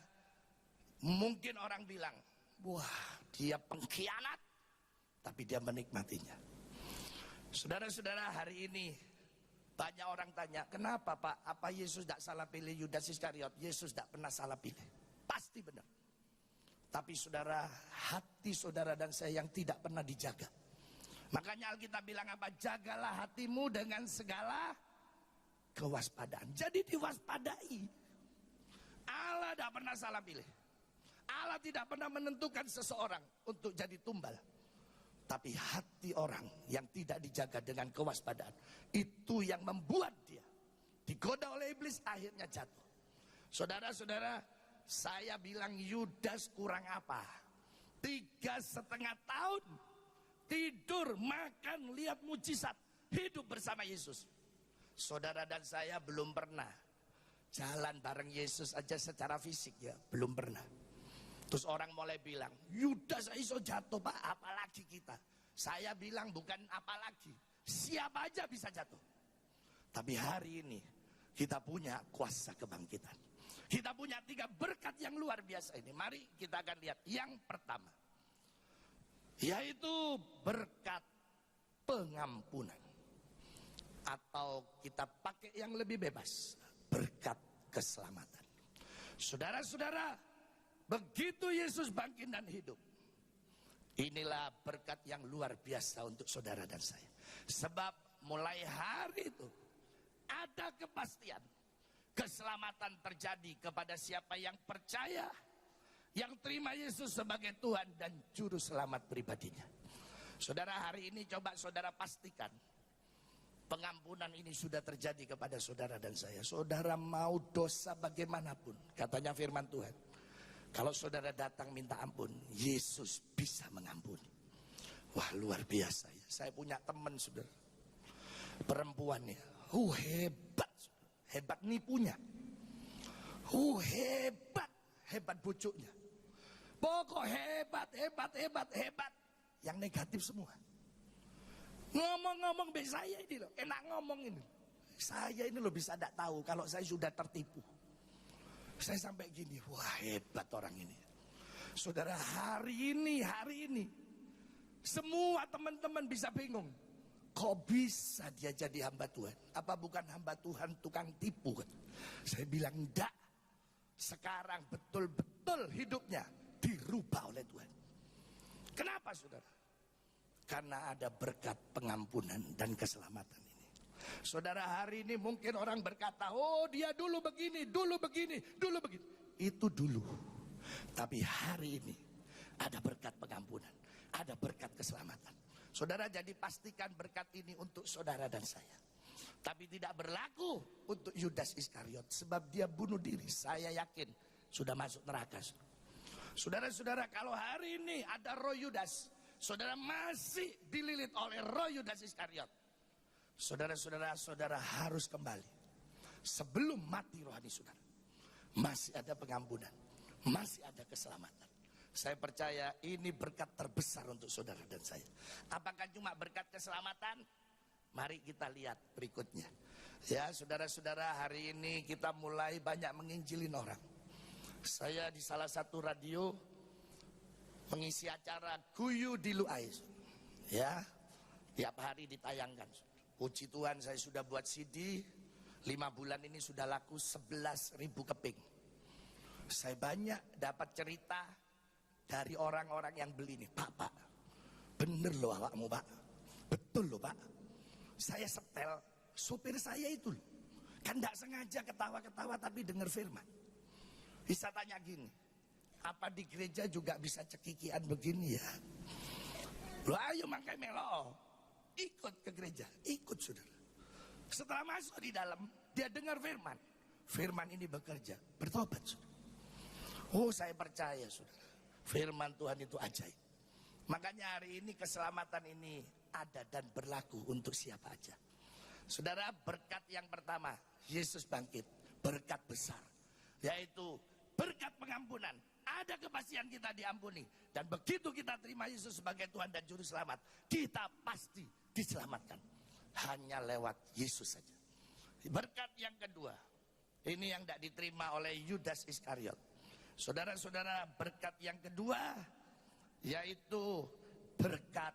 mungkin orang bilang, wah dia pengkhianat, tapi dia menikmatinya. Saudara-saudara, hari ini banyak orang tanya, kenapa Pak, apa Yesus tidak salah pilih Yudas Iskariot? Yesus tidak pernah salah pilih, pasti benar. Tapi saudara, hati saudara dan saya yang tidak pernah dijaga. Makanya Alkitab bilang apa? Jagalah hatimu dengan segala kewaspadaan. Jadi diwaspadai. Allah tidak pernah salah pilih. Allah tidak pernah menentukan seseorang untuk jadi tumbal. Tapi hati orang yang tidak dijaga dengan kewaspadaan, itu yang membuat dia digoda oleh iblis, akhirnya jatuh. Saudara-saudara, saya bilang Yudas kurang apa? 3,5 tahun tidur, makan, lihat mujizat, hidup bersama Yesus. Saudara dan saya belum pernah jalan bareng Yesus aja secara fisik, ya belum pernah. Terus orang mulai bilang, Yudas iso jatuh Pak, apalagi kita. Saya bilang bukan apalagi, siapa aja bisa jatuh. Tapi hari ini kita punya kuasa kebangkitan. Kita punya 3 berkat yang luar biasa ini. Mari kita akan lihat yang pertama, yaitu berkat pengampunan. Atau kita pakai yang lebih bebas, berkat keselamatan. Saudara-saudara, begitu Yesus bangkit dan hidup, inilah berkat yang luar biasa untuk saudara dan saya. Sebab mulai hari itu ada kepastian keselamatan terjadi kepada siapa yang percaya, yang terima Yesus sebagai Tuhan dan Juru Selamat pribadinya. Saudara, hari ini coba saudara pastikan pengampunan ini sudah terjadi kepada saudara dan saya. Saudara mau dosa bagaimanapun, katanya firman Tuhan, kalau saudara datang minta ampun, Yesus bisa mengampuni. Wah, luar biasa ya. Saya punya teman saudara, perempuannya hebat, hebat nipunya, hebat bucuknya. Pokok hebat. Yang negatif semua. Ngomong-ngomong be saya ini loh, enak ngomong ini. Saya ini loh bisa tidak tahu kalau saya sudah tertipu. Saya sampai gini, wah hebat orang ini. Saudara, hari ini semua teman-teman bisa bingung. Kok bisa dia jadi hamba Tuhan? Apa bukan hamba Tuhan tukang tipu kan? Saya bilang enggak. Sekarang betul-betul hidupnya dirubah oleh Tuhan. Kenapa saudara? Karena ada berkat pengampunan dan keselamatan ini. Saudara, hari ini mungkin orang berkata, oh dia dulu begini. Itu dulu. Tapi hari ini ada berkat pengampunan, ada berkat keselamatan. Saudara, jadi pastikan berkat ini untuk saudara dan saya. Tapi tidak berlaku untuk Yudas Iskariot, sebab dia bunuh diri. Saya yakin sudah masuk neraka. Saudara-saudara, kalau hari ini ada roh Yudas, saudara masih dililit oleh roh Yudas Iskariot, saudara harus kembali. Sebelum mati rohani saudara, masih ada pengampunan, masih ada keselamatan. Saya percaya ini berkat terbesar untuk saudara dan saya. Apakah cuma berkat keselamatan? Mari kita lihat berikutnya. Ya saudara-saudara, hari ini kita mulai banyak menginjilin orang. Saya di salah satu radio mengisi acara Guyu di Luai. Ya, tiap hari ditayangkan. Puji Tuhan, saya sudah buat CD. 5 bulan ini sudah laku 11.000 keping. Saya banyak dapat cerita dari orang-orang yang beli ini. Pak, bener loh awakmu Pak. Betul loh Pak. Saya setel, supir saya itu loh. Kan gak sengaja ketawa-ketawa tapi dengar firman. Bisa tanya gini, apa di gereja juga bisa cekikian begini ya? Loh ayo makanya melo, ikut ke gereja, ikut saudara. Setelah masuk di dalam, dia dengar firman. Firman ini bekerja, bertobat saudara. Oh saya percaya saudara, firman Tuhan itu ajaib. Makanya hari ini keselamatan ini ada dan berlaku untuk siapa aja. Saudara, berkat yang pertama, Yesus bangkit, berkat besar, yaitu berkat pengampunan. Ada kepastian kita diampuni. Dan begitu kita terima Yesus sebagai Tuhan dan Juru Selamat, kita pasti diselamatkan. hanya lewat Yesus saja. Berkat yang kedua, ini yang tidak diterima oleh Yudas Iskariot. Saudara-saudara, berkat yang kedua yaitu berkat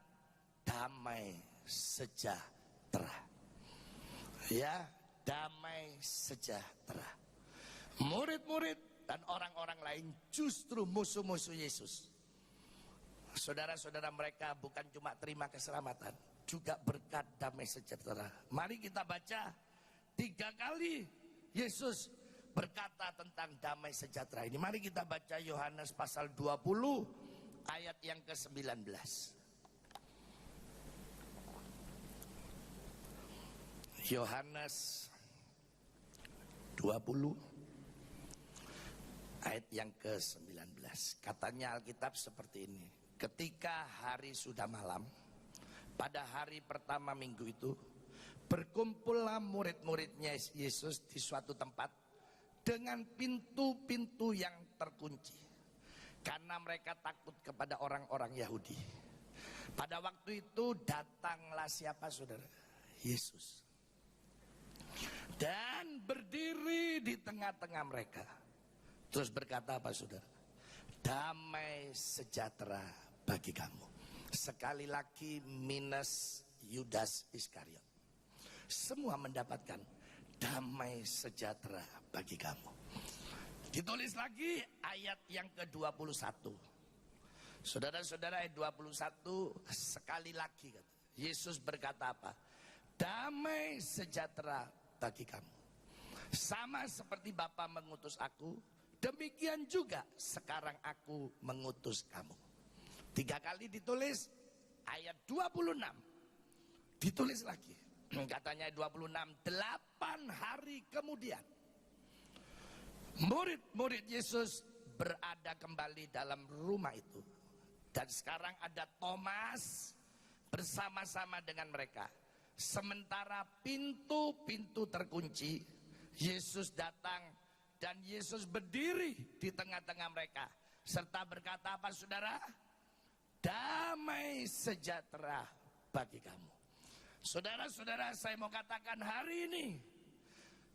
damai sejahtera. Ya, damai sejahtera. Murid-murid dan orang-orang lain justru musuh-musuh Yesus. Saudara-saudara, mereka bukan cuma terima keselamatan, juga berkat damai sejahtera. Mari kita baca 3 kali Yesus berkata tentang damai sejahtera ini. Mari kita baca Yohanes pasal 20 ayat yang ke-19. Yohanes 20 ayat yang ke-19. Katanya Alkitab seperti ini. Ketika hari sudah malam, pada hari pertama minggu itu, berkumpullah murid-muridnya Yesus di suatu tempat dengan pintu-pintu yang terkunci, karena mereka takut kepada orang-orang Yahudi. Pada waktu itu datanglah siapa, saudara? Yesus. Dan berdiri di tengah-tengah mereka. Terus berkata apa, saudara? Damai sejahtera bagi kamu. Sekali lagi minus Yudas Iskariot. Semua mendapatkan damai sejahtera bagi kamu. Ditulis lagi ayat yang ke-21. Saudara-saudara, ayat 21 sekali lagi Yesus berkata apa? Damai sejahtera bagi kamu. Sama seperti Bapa mengutus aku, demikian juga sekarang aku mengutus kamu. 3 kali ditulis, ayat 26 ditulis lagi. Katanya 26, 8 hari kemudian murid-murid Yesus berada kembali dalam rumah itu. Dan sekarang ada Thomas bersama-sama dengan mereka. Sementara pintu-pintu terkunci, Yesus datang dan Yesus berdiri di tengah-tengah mereka. Serta berkata apa, saudara? Damai sejahtera bagi kamu. Saudara-saudara, saya mau katakan hari ini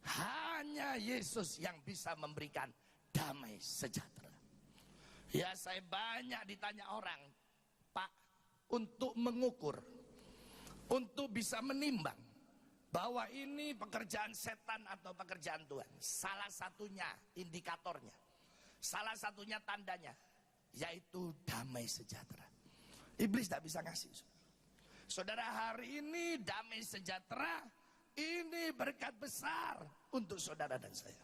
hanya Yesus yang bisa memberikan damai sejahtera. Ya, saya banyak ditanya orang, Pak, untuk mengukur, untuk bisa menimbang bahwa ini pekerjaan setan atau pekerjaan Tuhan. Salah satunya indikatornya, salah satunya tandanya, yaitu damai sejahtera. Iblis tidak bisa ngasih. Saudara, hari ini damai sejahtera ini berkat besar untuk saudara dan saya.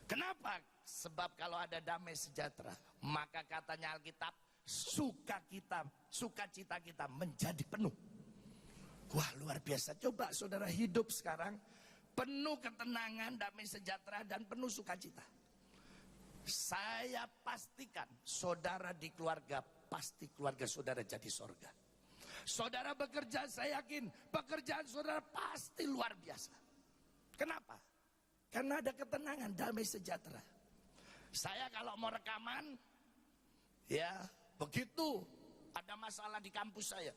Kenapa? Sebab kalau ada damai sejahtera, maka katanya Alkitab, sukacita kita menjadi penuh. Wah, luar biasa. Coba saudara hidup sekarang penuh ketenangan, damai sejahtera dan penuh sukacita. Saya pastikan saudara di keluarga, pasti keluarga saudara jadi sorga. Saudara bekerja, saya yakin pekerjaan saudara pasti luar biasa. Kenapa? Karena ada ketenangan, damai sejahtera. Saya kalau mau rekaman, ya begitu ada masalah di kampus saya,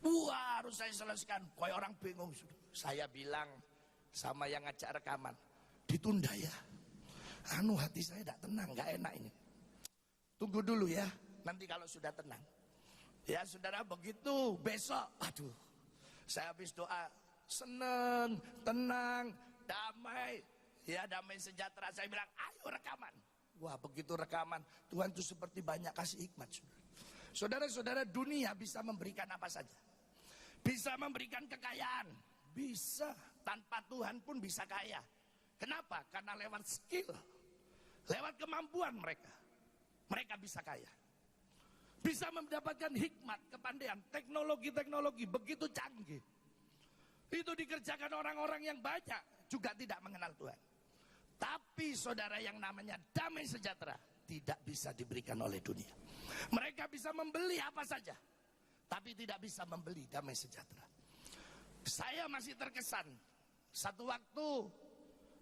wah harus saya selesaikan. Kayak orang bingung. Saya bilang sama yang ngajak rekaman, ditunda ya. Hati saya tidak tenang, gak enak ini. Tunggu dulu ya, nanti kalau sudah tenang. Ya saudara, begitu besok, aduh, saya habis doa, seneng, tenang, damai, ya damai sejahtera. Saya bilang, ayo rekaman. Wah, begitu rekaman, Tuhan itu seperti banyak kasih hikmat. Saudara-saudara, dunia bisa memberikan apa saja. Bisa memberikan kekayaan, bisa. Tanpa Tuhan pun bisa kaya. Kenapa? Karena lewat skill, lewat kemampuan mereka, mereka bisa kaya. Bisa mendapatkan hikmat, kepandaian, teknologi-teknologi begitu canggih. Itu dikerjakan orang-orang yang banyak juga tidak mengenal Tuhan. Tapi saudara, yang namanya damai sejahtera tidak bisa diberikan oleh dunia. Mereka bisa membeli apa saja, tapi tidak bisa membeli damai sejahtera. Saya masih terkesan, satu waktu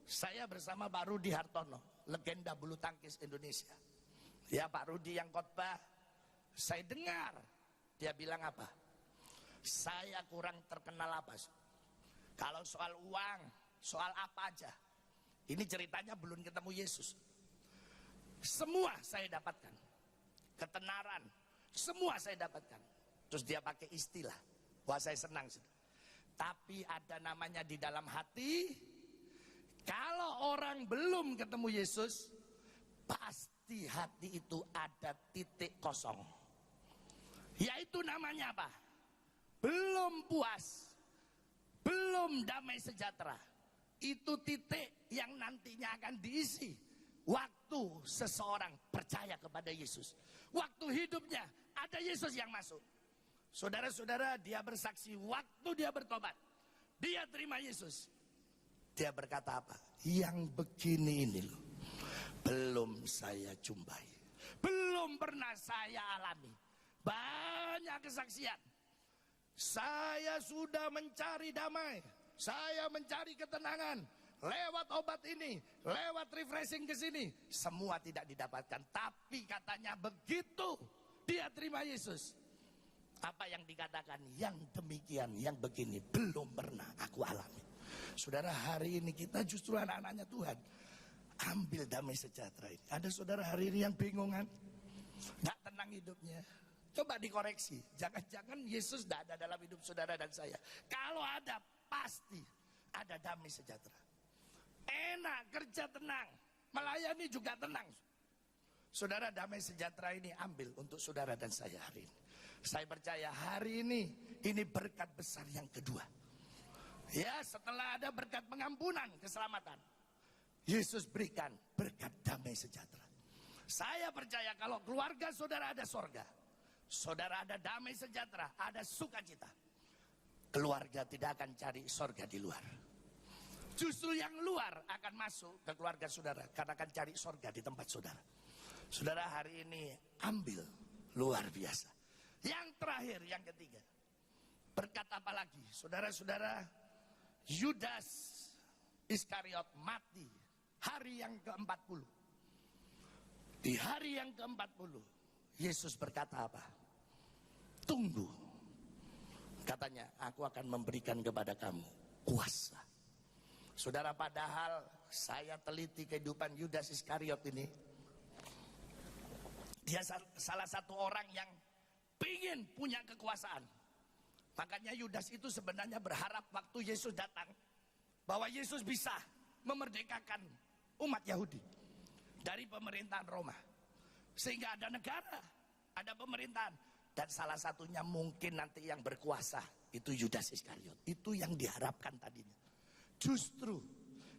saya bersama Pak Rudi Hartono, legenda bulu tangkis Indonesia. Ya, Pak Rudi yang khotbah, saya dengar dia bilang apa? Saya kurang terkenal apa? Kalau soal uang, soal apa aja. Ini ceritanya belum ketemu Yesus. Semua saya dapatkan. Ketenaran, semua saya dapatkan. Terus dia pakai istilah, wah saya senang. Tapi ada namanya di dalam hati. Kalau orang belum ketemu Yesus, pasti hati itu ada titik kosong. Yaitu namanya apa? Belum puas, belum damai sejahtera. Itu titik yang nantinya akan diisi waktu seseorang percaya kepada Yesus. Waktu hidupnya ada Yesus yang masuk. Saudara-saudara, dia bersaksi waktu dia bertobat, dia terima Yesus. Dia berkata apa? Yang begini ini loh, belum saya jumpai, belum pernah saya alami. Banyak kesaksian. Saya sudah mencari damai, saya mencari ketenangan lewat obat ini, lewat refreshing ke sini, semua tidak didapatkan. Tapi katanya begitu dia terima Yesus, apa yang dikatakan? Yang demikian, yang begini belum pernah aku alami. Saudara, hari ini kita justru anak-anaknya Tuhan, ambil damai sejahtera ini. Ada saudara hari ini yang bingung kan? Gak tenang hidupnya. Coba dikoreksi. Jangan-jangan Yesus tidak ada dalam hidup saudara dan saya. Kalau ada, pasti ada damai sejahtera. Enak, kerja tenang, melayani juga tenang. Saudara, damai sejahtera ini ambil untuk saudara dan saya hari ini. Saya percaya hari ini berkat besar yang kedua. Ya, setelah ada berkat pengampunan, keselamatan, Yesus berikan berkat damai sejahtera. Saya percaya kalau keluarga saudara ada sorga, saudara ada damai sejahtera, ada sukacita, keluarga tidak akan cari sorga di luar. Justru yang luar akan masuk ke keluarga saudara, karena akan cari sorga di tempat saudara. Saudara, hari ini ambil, luar biasa. Yang terakhir, yang ketiga, berkat apa lagi? Saudara-saudara, Yudas Iskariot mati hari yang ke-40. Di hari yang ke-40, Yesus berkata apa? Tunggu. Katanya, aku akan memberikan kepada kamu kuasa. Saudara, padahal saya teliti kehidupan Yudas Iskariot ini. Dia salah satu orang yang ingin punya kekuasaan. Makanya Yudas itu sebenarnya berharap waktu Yesus datang, bahwa Yesus bisa memerdekakan umat Yahudi dari pemerintahan Roma. Sehingga ada negara, ada pemerintahan. Dan salah satunya mungkin nanti yang berkuasa, itu Yudas Iskariot. Itu yang diharapkan tadinya. Justru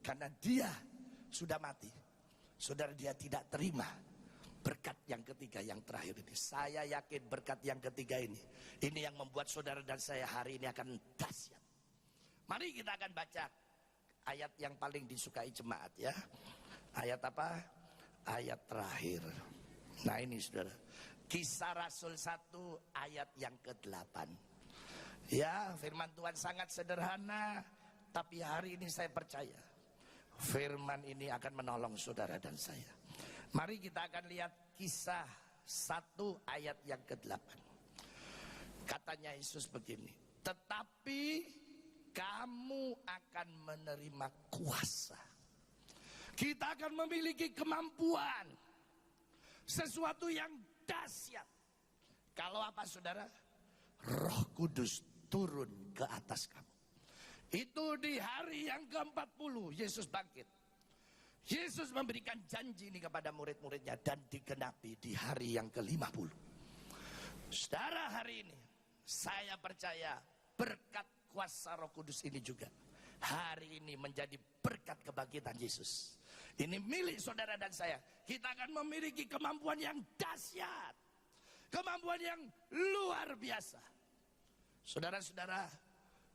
karena dia sudah mati, saudara, dia tidak terima berkat yang ketiga, yang terakhir ini. Saya yakin berkat yang ketiga ini yang membuat saudara dan saya hari ini akan dahsyat. Mari kita akan baca ayat yang paling disukai jemaat ya. Ayat apa? Ayat terakhir. Nah ini saudara, Kisah Rasul 1 ayat yang ke-8. Ya, firman Tuhan sangat sederhana, tapi hari ini saya percaya firman ini akan menolong saudara dan saya. Mari kita akan lihat Kisah 1 ayat yang ke-8. Katanya Yesus begini, tetapi kamu akan menerima kuasa. Kita akan memiliki kemampuan, sesuatu yang dahsyat. Kalau apa saudara? Roh Kudus turun ke atas kamu. Itu di hari yang ke-40 Yesus bangkit. Yesus memberikan janji ini kepada murid-muridnya dan digenapi di hari yang ke-50. Saudara, hari ini saya percaya berkat kuasa Roh Kudus ini juga hari ini menjadi berkat kebangkitan Yesus. Ini milik saudara dan saya. Kita akan memiliki kemampuan yang dahsyat, kemampuan yang luar biasa. Saudara-saudara,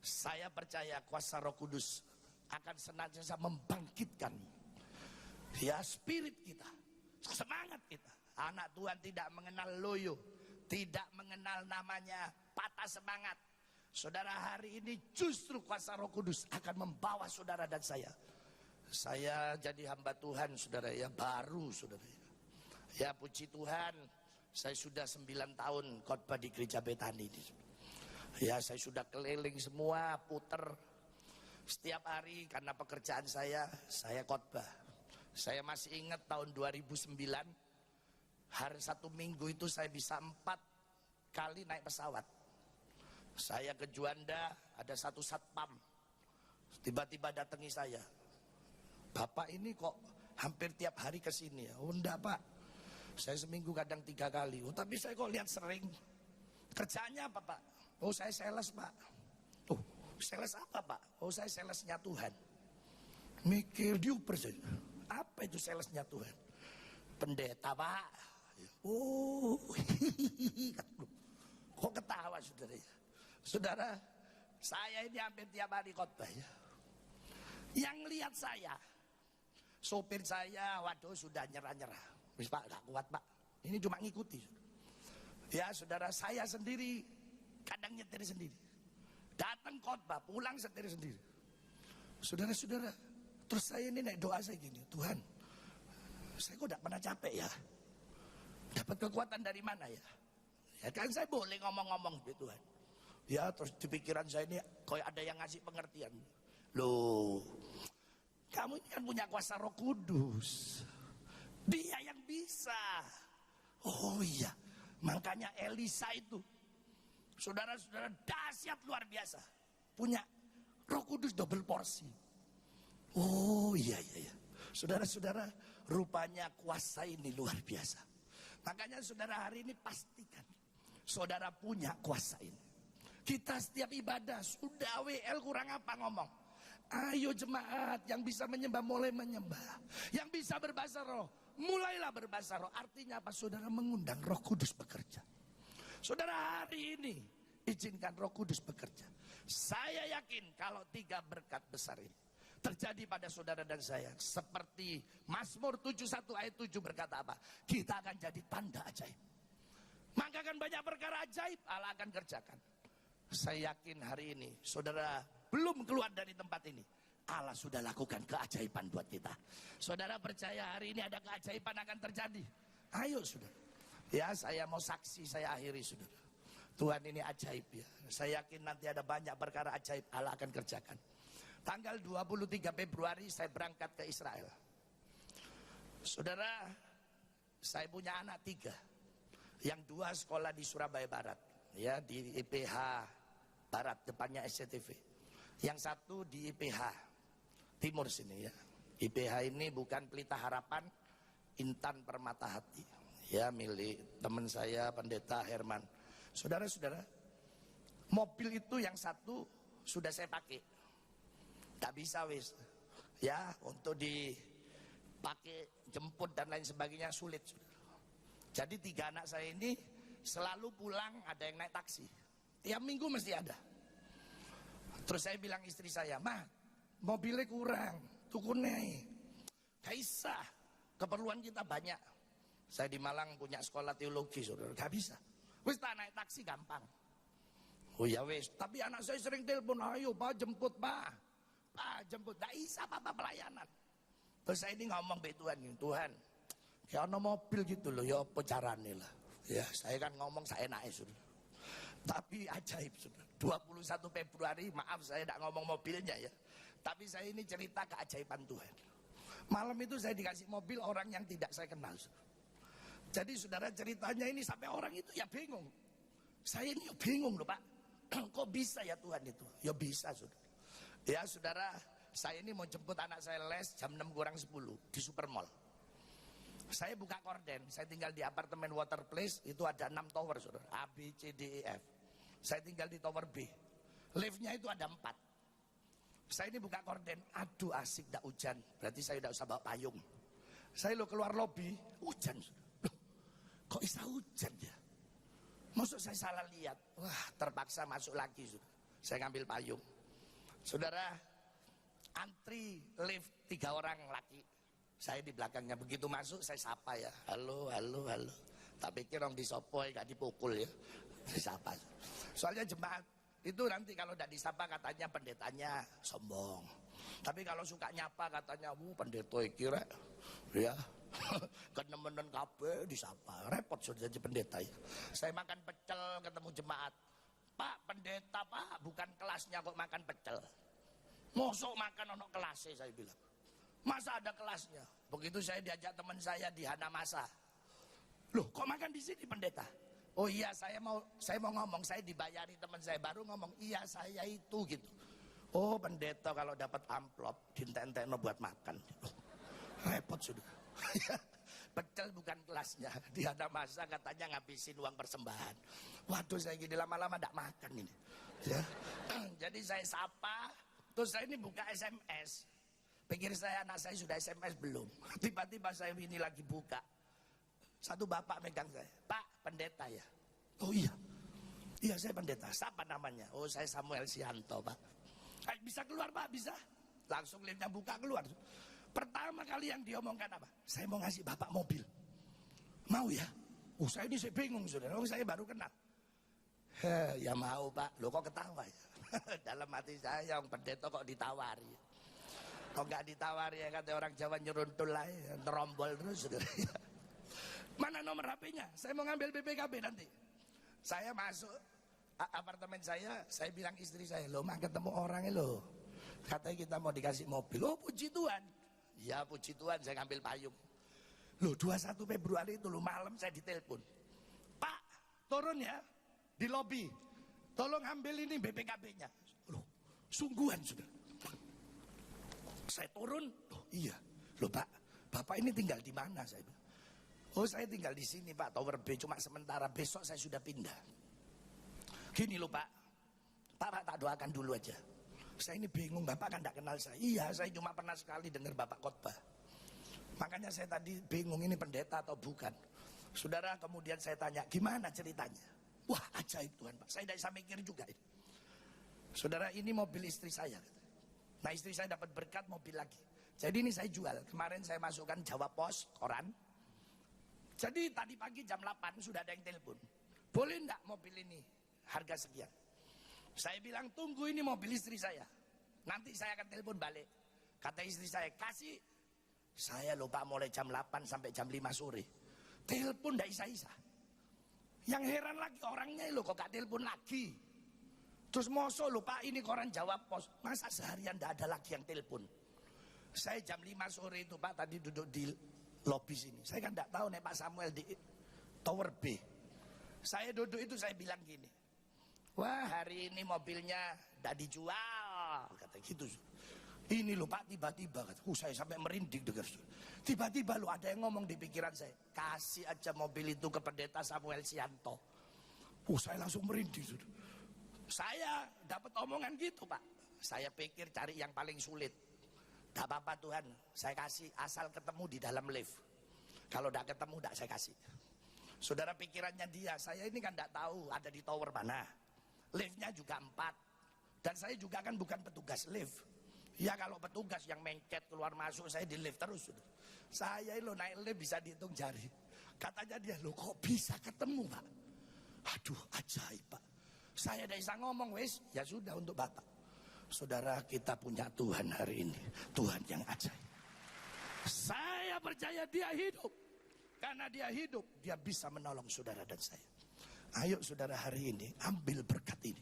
saya percaya kuasa Roh Kudus akan senantiasa membangkitkan ya spirit kita, semangat kita. Anak Tuhan tidak mengenal loyo, tidak mengenal namanya patah semangat. Saudara, hari ini justru kuasa Roh Kudus akan membawa saudara dan saya. Saya jadi hamba Tuhan saudara ya, baru saudara ya. Puji Tuhan, saya sudah 9 tahun khotbah di gereja Betani ini. Ya, saya sudah keliling semua, puter. Setiap hari karena pekerjaan saya khotbah. Saya masih ingat tahun 2009, hari satu minggu itu saya bisa 4 kali naik pesawat. Saya ke Juanda, ada satu satpam, tiba-tiba datangi saya. Bapak ini kok hampir tiap hari ke sini ya? Oh enggak Pak, saya seminggu kadang 3 kali. Oh tapi saya kok lihat sering. Kerjaannya apa Pak? Oh saya sales Pak. Oh sales apa Pak? Oh saya salesnya Tuhan. Mikir diuper saja. Apa itu salesnya Tuhan? Pendeta Pak. Oh kok ketawa saudara ya? Saudara, saya ini hampir tiap hari khotbah ya. Yang lihat saya, sopir saya, waduh sudah nyerah-nyerah. Wis Pak, gak kuat Pak. Ini cuma ngikuti. Ya saudara, saya sendiri kadang nyetir sendiri. Datang khotbah, pulang setir sendiri. Saudara-saudara, terus saya ini naik doa saya gini, Tuhan, saya kok gak pernah capek ya? Dapat kekuatan dari mana ya? Ya kan saya boleh ngomong-ngomong gitu Tuhan. Ya terus di pikiran saya ini kayak ada yang ngasih pengertian. Loh, kamu ini kan punya kuasa Roh Kudus. Dia yang bisa. Oh iya, makanya Elisa itu, saudara-saudara, dahsyat luar biasa. Punya Roh Kudus double porsi. Oh iya. Saudara-saudara, rupanya kuasa ini luar biasa. Makanya saudara hari ini pastikan saudara punya kuasa ini. Kita setiap ibadah sudah WL kurang apa ngomong. Ayo jemaat yang bisa menyembah mulai menyembah. Yang bisa berbahasa roh, mulailah berbahasa roh. Artinya apa? Saudara mengundang Roh Kudus bekerja. Saudara hari ini izinkan Roh Kudus bekerja. Saya yakin kalau 3 berkat besar ini terjadi pada saudara dan saya, seperti Mazmur 71 ayat 7 berkata apa? Kita akan jadi tanda ajaib. Maka akan banyak perkara ajaib Allah akan kerjakan. Saya yakin hari ini saudara belum keluar dari tempat ini, Allah sudah lakukan keajaiban buat kita. Saudara percaya hari ini ada keajaiban akan terjadi? Ayo saudara. Ya saya mau saksi, saya akhiri saudara. Tuhan ini ajaib ya. Saya yakin nanti ada banyak perkara ajaib Allah akan kerjakan. Tanggal 23 Februari saya berangkat ke Israel. Saudara, saya punya anak 3. Yang 2 sekolah di Surabaya Barat, ya di IPH Barat depannya SCTV. Yang 1 di IPH Timur sini ya. IPH ini bukan Pelita Harapan, Intan Permata Hati, ya milik teman saya Pendeta Herman. Saudara-saudara, mobil itu yang 1 sudah saya pakai. Tak bisa wis, ya untuk dipakai jemput dan lain sebagainya sulit. Jadi 3 anak saya ini selalu pulang ada yang naik taksi. Tiap minggu mesti ada. Terus saya bilang istri saya, "Mah, mobilnya kurang, tukunnya." Kaisa, keperluan kita banyak. Saya di Malang punya sekolah teologi, saudara. Gak bisa. Wis tak naik taksi gampang. Oh ya wis, tapi anak saya sering telepon, "Ayo Pak jemput Pak. Pak jemput." Gak bisa Pak pelayanan. Terus saya ini ngomong be Tuhan, Tuhan, kayak ada mobil gitu loh, ya apa caranya lah. Ya saya kan ngomong saya naik sudah. Tapi ajaib sudah. 21 Februari, maaf saya tidak ngomong mobilnya ya. Tapi saya ini cerita keajaiban Tuhan. Malam itu saya dikasih mobil orang yang tidak saya kenal. Saudara. Jadi saudara ceritanya ini sampai orang itu ya bingung. Saya ini bingung loh Pak. Kok bisa ya Tuhan itu? Ya bisa saudara. Ya saudara, saya ini mau jemput anak saya les jam 6 kurang 10 di Supermall. Saya buka korden, saya tinggal di apartemen Water Place, itu ada 6 tower saudara, A, B, C, D, E, F. Saya tinggal di tower B. Liftnya itu ada 4. Saya ini buka korden, aduh asik dak hujan, berarti saya tidak usah bawa payung. Saya lo keluar lobi, hujan saudara. Loh, kok bisa hujan ya? Maksud saya salah lihat, wah terpaksa masuk lagi saudara. Saya ngambil payung. Saudara, antri lift 3 orang laki. Saya di belakangnya, begitu masuk saya sapa ya. Halo. Tak pikir orang disopoi gak dipukul ya. Disapa. Soalnya jemaat itu nanti kalau tidak disapa katanya pendetanya sombong. Tapi kalau suka nyapa katanya, pendeta kira ya kenemenan kabeh disapa. Repot sudah jadi pendeta ya. Saya makan pecel ketemu jemaat. Pak pendeta Pak, bukan kelasnya kok makan pecel. Mosok makan ono kelasnya, saya bilang. Masa ada kelasnya? Begitu saya diajak teman saya di Hana Masa. Loh, kok makan di sini pendeta? Oh iya, saya mau ngomong, saya dibayari teman saya, baru ngomong iya saya itu gitu. Oh pendeta kalau dapat amplop dinten-tenten buat makan. Loh, repot sudah. Pecel bukan kelasnya. Di Hana Masa katanya ngabisin uang persembahan. Waduh, saya gini lama-lama tidak makan ini. Ya. Jadi saya sapa, terus saya ini buka SMS. Pikir saya anak saya sudah SMS belum. Tiba-tiba saya ini lagi buka. Satu bapak megang saya. Pak, pendeta ya? Oh iya. Iya saya pendeta. Siapa namanya? Oh saya Samuel Sianto, Pak. Bisa keluar Pak, bisa. Langsung liftnya buka keluar. Pertama kali yang diomongkan apa? Saya mau ngasih bapak mobil. Mau ya? Oh saya ini saya bingung saudara. Oh saya baru kenal. Ya mau Pak. Loh kok ketawa ya? Dalam hati saya yang pendeta kok ditawari. Kok nggak ditawari ya, kata orang Jawa nyeruntul lah ya. Terombol terus saudara. Mana nomor HP-nya? Saya mau ngambil BPKB nanti. Saya masuk apartemen saya bilang istri saya, loh mah ketemu orangnya loh. Katanya kita mau dikasih mobil. Oh puji Tuhan. Ya puji Tuhan, saya ngambil payung. Loh 21 Februari itu loh malam saya ditelepon. Pak, turun ya di lobi. Tolong ambil ini BPKB-nya. Loh, sungguhan sudah. Saya turun. Loh iya. Loh Pak, Bapak ini tinggal di mana saya bilang. Oh saya tinggal di sini Pak, Tower B, cuma sementara, besok saya sudah pindah. Gini loh Pak, Pak tak doakan dulu aja. Saya ini bingung, Bapak kan tidak kenal saya. Iya, saya cuma pernah sekali dengar Bapak khotbah. Makanya saya tadi bingung ini pendeta atau bukan. Saudara, kemudian saya tanya, gimana ceritanya? Wah ajaib Tuhan Pak, saya tidak bisa mikir juga ini. Saudara, ini mobil istri saya. Nah istri saya dapat berkat mobil lagi. Jadi ini saya jual, kemarin saya masukkan Jawa Pos, koran. Jadi tadi pagi jam 8 sudah ada yang telepon. Boleh enggak mobil ini harga sekian? Saya bilang tunggu ini mobil istri saya. Nanti saya akan telepon balik. Kata istri saya kasih. Saya lupa mulai jam 8 sampai jam 5 sore. Telepon enggak isa-isa. Yang heran lagi orangnya loh kok gak telepon lagi. Terus moso lupa ini koran Jawa Pos. Masa seharian enggak ada lagi yang telepon. Saya jam 5 sore itu Pak tadi duduk di lobi sini. Saya kan tidak tahu nih Pak Samuel di Tower B. Saya duduk itu saya bilang gini. Wah hari ini mobilnya tidak dijual. Kata gitu. Ini loh Pak tiba-tiba. Saya sampai merinding dengar. Tiba-tiba loh ada yang ngomong di pikiran saya. Kasih aja mobil itu ke pendeta Samuel Sianto. Saya langsung merinding. Saya dapat omongan gitu Pak. Saya pikir cari yang paling sulit. Tak apa-apa Tuhan, saya kasih asal ketemu di dalam lift. Kalau tidak ketemu, tidak saya kasih. Saudara pikirannya dia, saya ini kan tidak tahu ada di tower mana. Liftnya juga 4. Dan saya juga kan bukan petugas lift. Ya kalau petugas yang mengket keluar masuk, saya di lift terus. Saya lo naik lift bisa dihitung jari. Katanya dia, lo kok bisa ketemu Pak? Aduh ajaib Pak. Saya tidak bisa ngomong wes, ya sudah untuk Bapak. Saudara kita punya Tuhan hari ini. Tuhan yang ajaib. Saya percaya dia hidup. Karena dia hidup, dia bisa menolong saudara dan saya. Ayo saudara hari ini ambil berkat ini.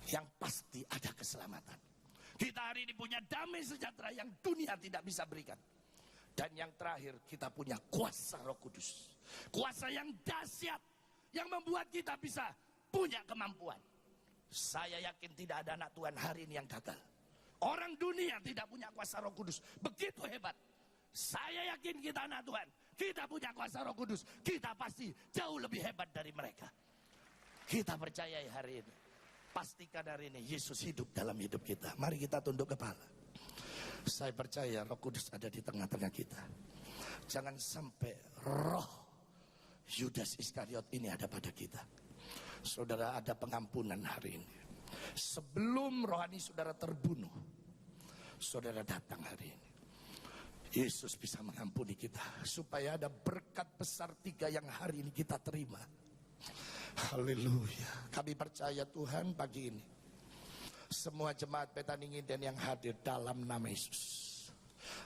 Yang pasti ada keselamatan. Kita hari ini punya damai sejahtera yang dunia tidak bisa berikan. Dan yang terakhir kita punya kuasa Roh Kudus. Kuasa yang dahsyat. Yang membuat kita bisa punya kemampuan. Saya yakin tidak ada anak Tuhan hari ini yang gagal. Orang dunia tidak punya kuasa Roh Kudus. Begitu hebat. Saya yakin kita anak Tuhan. Kita punya kuasa Roh Kudus. Kita pasti jauh lebih hebat dari mereka. Kita percaya hari ini. Pastikan hari ini Yesus hidup dalam hidup kita. Mari kita tunduk kepala. Saya percaya Roh Kudus ada di tengah-tengah kita. Jangan sampai roh Yudas Iskariot ini ada pada kita. Saudara ada pengampunan hari ini. Sebelum rohani saudara terbunuh, saudara datang hari ini. Yesus bisa mengampuni kita. Supaya ada berkat besar 3 yang hari ini kita terima. Haleluya. Kami percaya Tuhan pagi ini. Semua jemaat Petani dan yang hadir dalam nama Yesus.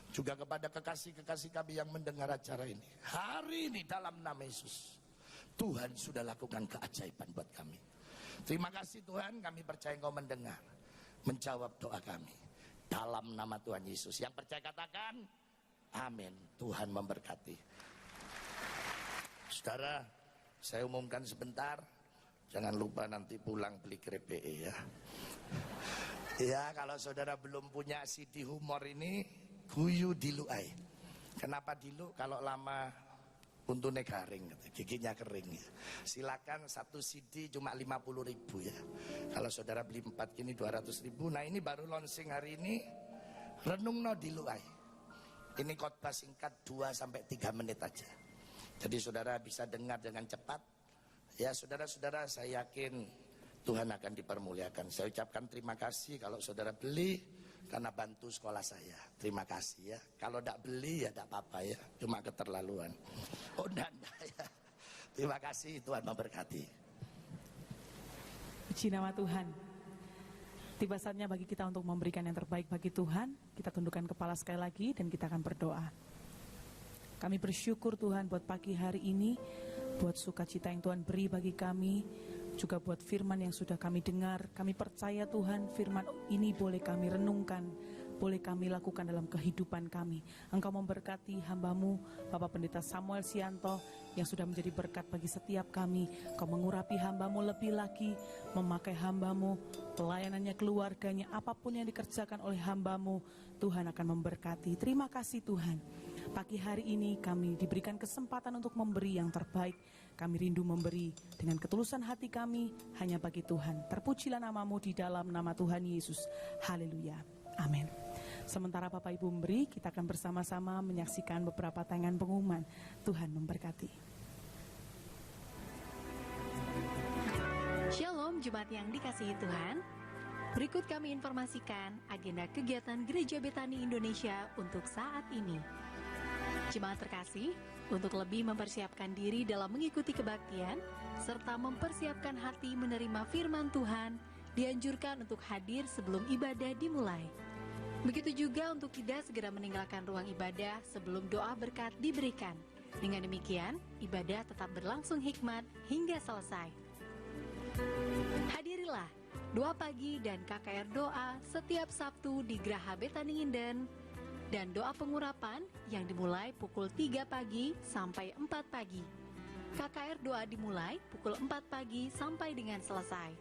Juga kepada kekasih-kekasih kami yang mendengar acara ini. Hari ini dalam nama Yesus. Tuhan sudah lakukan keajaiban buat kami. Terima kasih Tuhan, kami percaya Engkau mendengar, menjawab doa kami. dalam nama Tuhan Yesus. Yang percaya katakan amin. Tuhan memberkati. Saudara, saya umumkan sebentar, jangan lupa nanti pulang beli keripik ya. Ya, kalau saudara belum punya CD humor ini, guyu diluai. Kenapa dilu? Kalau lama untune garing, giginya kering ya. Silakan satu CD cuma 50.000 ya. Kalau saudara beli 4 gini 200.000. Nah ini baru launching hari ini, renung no diluai. Ini khotbah singkat 2-3 menit aja. Jadi saudara bisa dengar dengan cepat. Ya saudara-saudara, saya yakin Tuhan akan dipermuliakan. Saya ucapkan terima kasih kalau saudara beli karena bantu sekolah saya. Terima kasih ya. Kalau tidak beli ya tidak apa-apa ya. Cuma keterlaluan. Oh enggak ya. Terima kasih, Tuhan memberkati. Puji nama Tuhan. Tiba saatnya bagi kita untuk memberikan yang terbaik bagi Tuhan. Kita tundukkan kepala sekali lagi dan kita akan berdoa. Kami bersyukur Tuhan buat pagi hari ini, buat sukacita yang Tuhan beri bagi kami, juga buat firman yang sudah kami dengar. Kami percaya Tuhan firman ini boleh kami renungkan, boleh kami lakukan dalam kehidupan kami. Engkau memberkati hamba-Mu Bapak Pendeta Samuel Sianto yang sudah menjadi berkat bagi setiap kami. Engkau mengurapi hamba-Mu lebih lagi, memakai hamba-Mu, pelayanannya, keluarganya, apapun yang dikerjakan oleh hamba-Mu, Tuhan akan memberkati. Terima kasih Tuhan. Pagi hari ini kami diberikan kesempatan untuk memberi yang terbaik. Kami rindu memberi dengan ketulusan hati kami hanya bagi Tuhan. Terpujilah nama-Mu di dalam nama Tuhan Yesus. Haleluya. Amin. Sementara Bapak Ibu memberi, kita akan bersama-sama menyaksikan beberapa tayangan pengumuman. Tuhan memberkati. Shalom Jemaat yang dikasihi Tuhan. Berikut kami informasikan agenda kegiatan Gereja Betani Indonesia untuk saat ini. Jemaat terkasih, untuk lebih mempersiapkan diri dalam mengikuti kebaktian, serta mempersiapkan hati menerima firman Tuhan, dianjurkan untuk hadir sebelum ibadah dimulai. Begitu juga untuk tidak segera meninggalkan ruang ibadah sebelum doa berkat diberikan. Dengan demikian, ibadah tetap berlangsung hikmat hingga selesai. Hadirilah doa pagi dan KKR doa setiap Sabtu di Graha Betani Inden, dan doa pengurapan yang dimulai pukul 3 pagi sampai 4 pagi. KKR doa dimulai pukul 4 pagi sampai dengan selesai.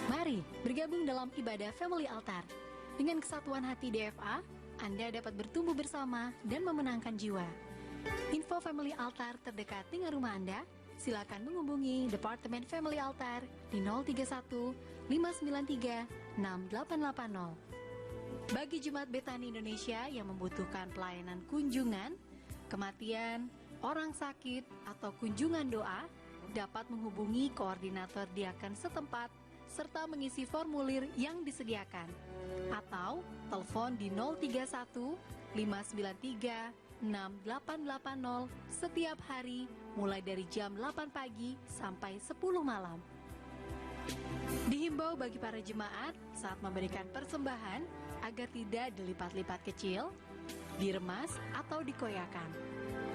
Mari bergabung dalam ibadah Family Altar. Dengan kesatuan hati DFA, Anda dapat bertumbuh bersama dan memenangkan jiwa. Info Family Altar terdekat dengan rumah Anda, silakan menghubungi Departemen Family Altar di 031 593 6880. Bagi Jemaat Betani Indonesia yang membutuhkan pelayanan kunjungan, kematian, orang sakit, atau kunjungan doa, dapat menghubungi koordinator diakan setempat serta mengisi formulir yang disediakan, atau telepon di 031 593 6880 setiap hari mulai dari jam 8 pagi sampai 10 malam. Dihimbau bagi para jemaat saat memberikan persembahan agar tidak dilipat-lipat kecil, diremas atau dikoyakan.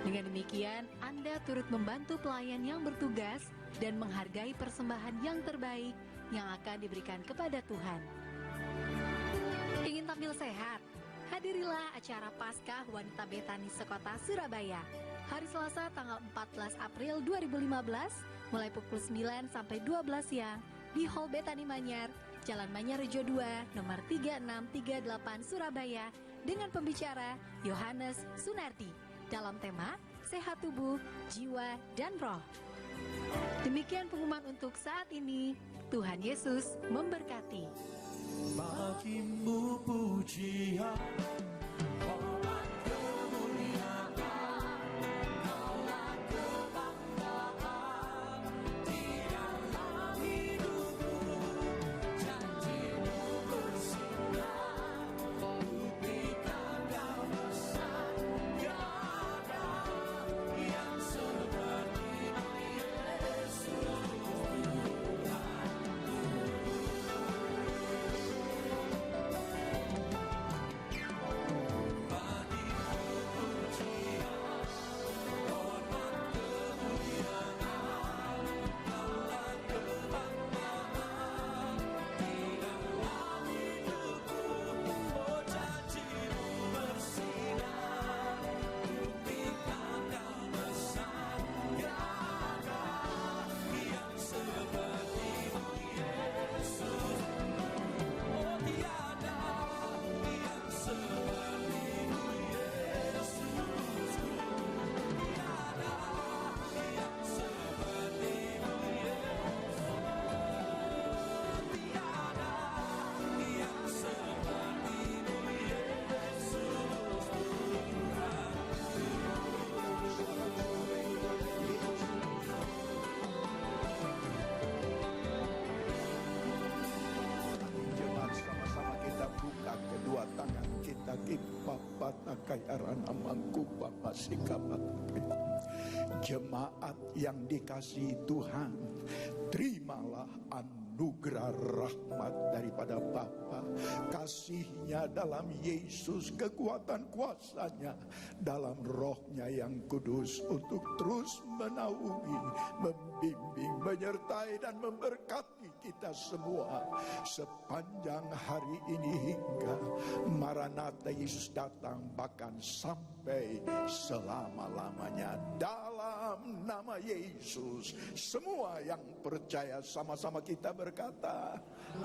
Dengan demikian, Anda turut membantu pelayan yang bertugas dan menghargai persembahan yang terbaik yang akan diberikan kepada Tuhan. Ingin tampil sehat? Hadirilah acara Paskah Wanita Betani Sekota Surabaya hari Selasa tanggal 14 April 2015 mulai pukul 9 sampai 12 siang di Hall Betani Manyar, Jalan Manyarrejo 2, nomor 3638 Surabaya dengan pembicara Yohanes Sunardi dalam tema Sehat Tubuh, Jiwa, dan Roh. Demikian pengumuman untuk saat ini. Tuhan Yesus memberkati. Bagimu pujian. ipapata kayarana mangkupa masikapatakai. Jemaat yang dikasihi Tuhan, terimalah anugerah rahmat daripada Bapa, kasihnya dalam Yesus, kekuatan kuasanya dalam rohnya yang kudus untuk terus menaungi, membimbing, menyertai dan memberkati kita semua sepanjang hari ini hingga Maranatha Yesus datang, bahkan sampai selama-lamanya. Dalam nama Yesus, semua yang percaya sama-sama kita berkata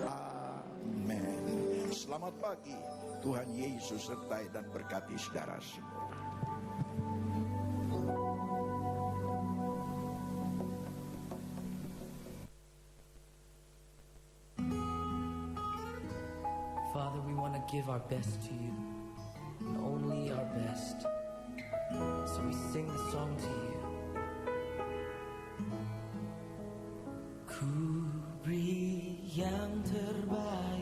amin. Selamat pagi, Tuhan Yesus sertai dan berkati saudara semua. Father, we want to give our best to you, and only our best. So we sing the song to you. Ku beri yang terbaik